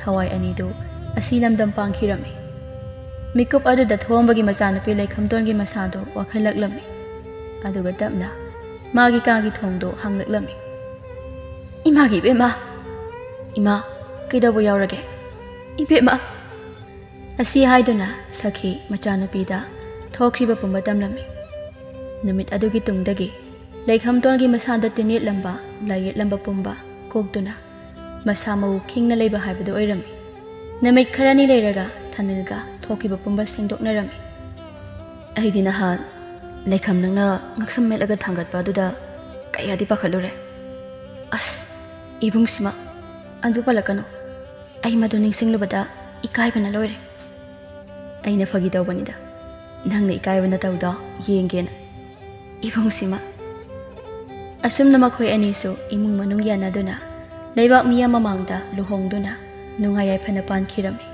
ꯊꯋꯥꯏ ꯑꯅꯤꯗꯨ ꯑꯁꯤ ꯂꯝꯗꯝ ꯄꯥꯡꯈꯤꯔꯝꯃꯤ꯫ ꯃꯤꯀꯨꯞ ꯑꯗꯨꯗ ꯊꯣꯝꯕꯒꯤ ꯃꯆꯥꯅꯨꯄꯤ ꯂꯩꯈꯝꯇꯣꯟꯒꯤ ꯃꯁꯥꯗꯣ ꯋꯥꯈꯜꯂꯛꯂꯝꯃꯤ꯫ ꯑꯗꯨꯒ ꯇꯞꯅ ꯃꯥꯒꯤ ꯀꯥꯒꯤ ꯊꯣꯡꯗꯣ ꯍꯥꯡꯂꯛꯂꯝꯃꯤ꯫ ꯏꯃꯥꯒꯤ ꯏꯕꯦꯝꯃ, ꯏꯃꯥ, ꯀꯩꯗꯧꯕ ꯌꯥꯎꯔꯒꯦ? ꯏꯕꯦꯝꯃ, ꯑꯁꯤ ꯍꯥꯏꯗꯨꯅ ꯁꯈꯤ ꯃꯆꯥꯅꯨꯄꯤꯗ ꯊꯣꯛꯈ꯭ꯔꯤꯕ ꯄꯨꯝꯕ ꯇꯝꯂꯝꯃꯤ꯫ ꯅꯨꯃꯤꯠ ꯑꯗꯨꯒꯤ ꯇꯨꯡꯗꯒꯤ ꯂꯩꯈꯝꯇꯣꯟꯒꯤ ꯃꯁꯥꯗ ꯇꯤꯟꯌꯦꯠꯂꯝꯕ ꯂꯥꯏꯌꯦꯠꯂꯝꯕ ꯄꯨꯝꯕ ꯀꯣꯛꯇꯨꯅ ꯃꯁꯥ ꯃꯎ ꯈꯤꯡꯅ ꯂꯩꯕ ꯍꯥꯏꯕꯗꯨ ꯑꯣꯏꯔꯝꯃꯤ꯫ ꯅꯨꯃꯤꯠ ꯈꯔꯅꯤ ꯂꯩꯔꯒ ꯊꯅꯤꯜꯒ ꯊꯣꯛꯈꯤꯕ ꯄꯨꯝꯕ ꯁꯦꯡꯗꯣꯛꯅꯔꯝꯃꯤ꯫ ꯑꯩꯗꯤ ꯅꯍꯥꯟ ꯂꯩꯈꯝ ꯅꯪꯅ ꯉꯛꯁꯝ ꯃꯦꯠꯂꯒ ꯊꯥꯡꯒꯠꯄ ꯑꯗꯨꯗ ꯀꯌꯥꯗꯤ ꯄꯥꯈꯠꯂꯨꯔꯦ꯫ ꯑꯁ, ꯏꯕꯨꯡꯁꯤꯃ, ꯑꯗꯨ ꯄꯜꯂꯛꯀꯅꯨ, ꯑꯩ ꯃꯗꯨ ꯅꯤꯡꯁꯤꯡꯂꯨꯕꯗ ꯏꯀꯥꯏꯕꯅ ꯂꯣꯏꯔꯦ꯫ ꯑꯩꯅ ꯐꯥꯒꯤ ꯇꯧꯕꯅꯤꯗ, ꯅꯪꯅ ꯏꯀꯥꯏꯕ ꯅꯇꯧꯗꯣ ꯌꯦꯡꯒꯦꯅ꯫ ꯏꯕꯨꯡꯁꯤꯃ꯫ ꯑꯁꯨꯝꯅ ꯃꯈꯣꯏ ꯑꯅꯤꯁꯨ ꯏꯃꯨꯡ ꯃꯅꯨꯡ ꯌꯥꯅꯗꯨꯅ ꯂꯩꯕꯥꯛ ꯃꯤꯌꯥꯝ ꯃꯃꯥꯡꯗ ꯂꯨꯍꯣꯡꯗꯨꯅ ꯅꯨꯡꯉꯥꯏ ꯌꯥꯏꯐꯅ ꯄꯥꯟꯈꯤꯔꯝꯃꯤ꯫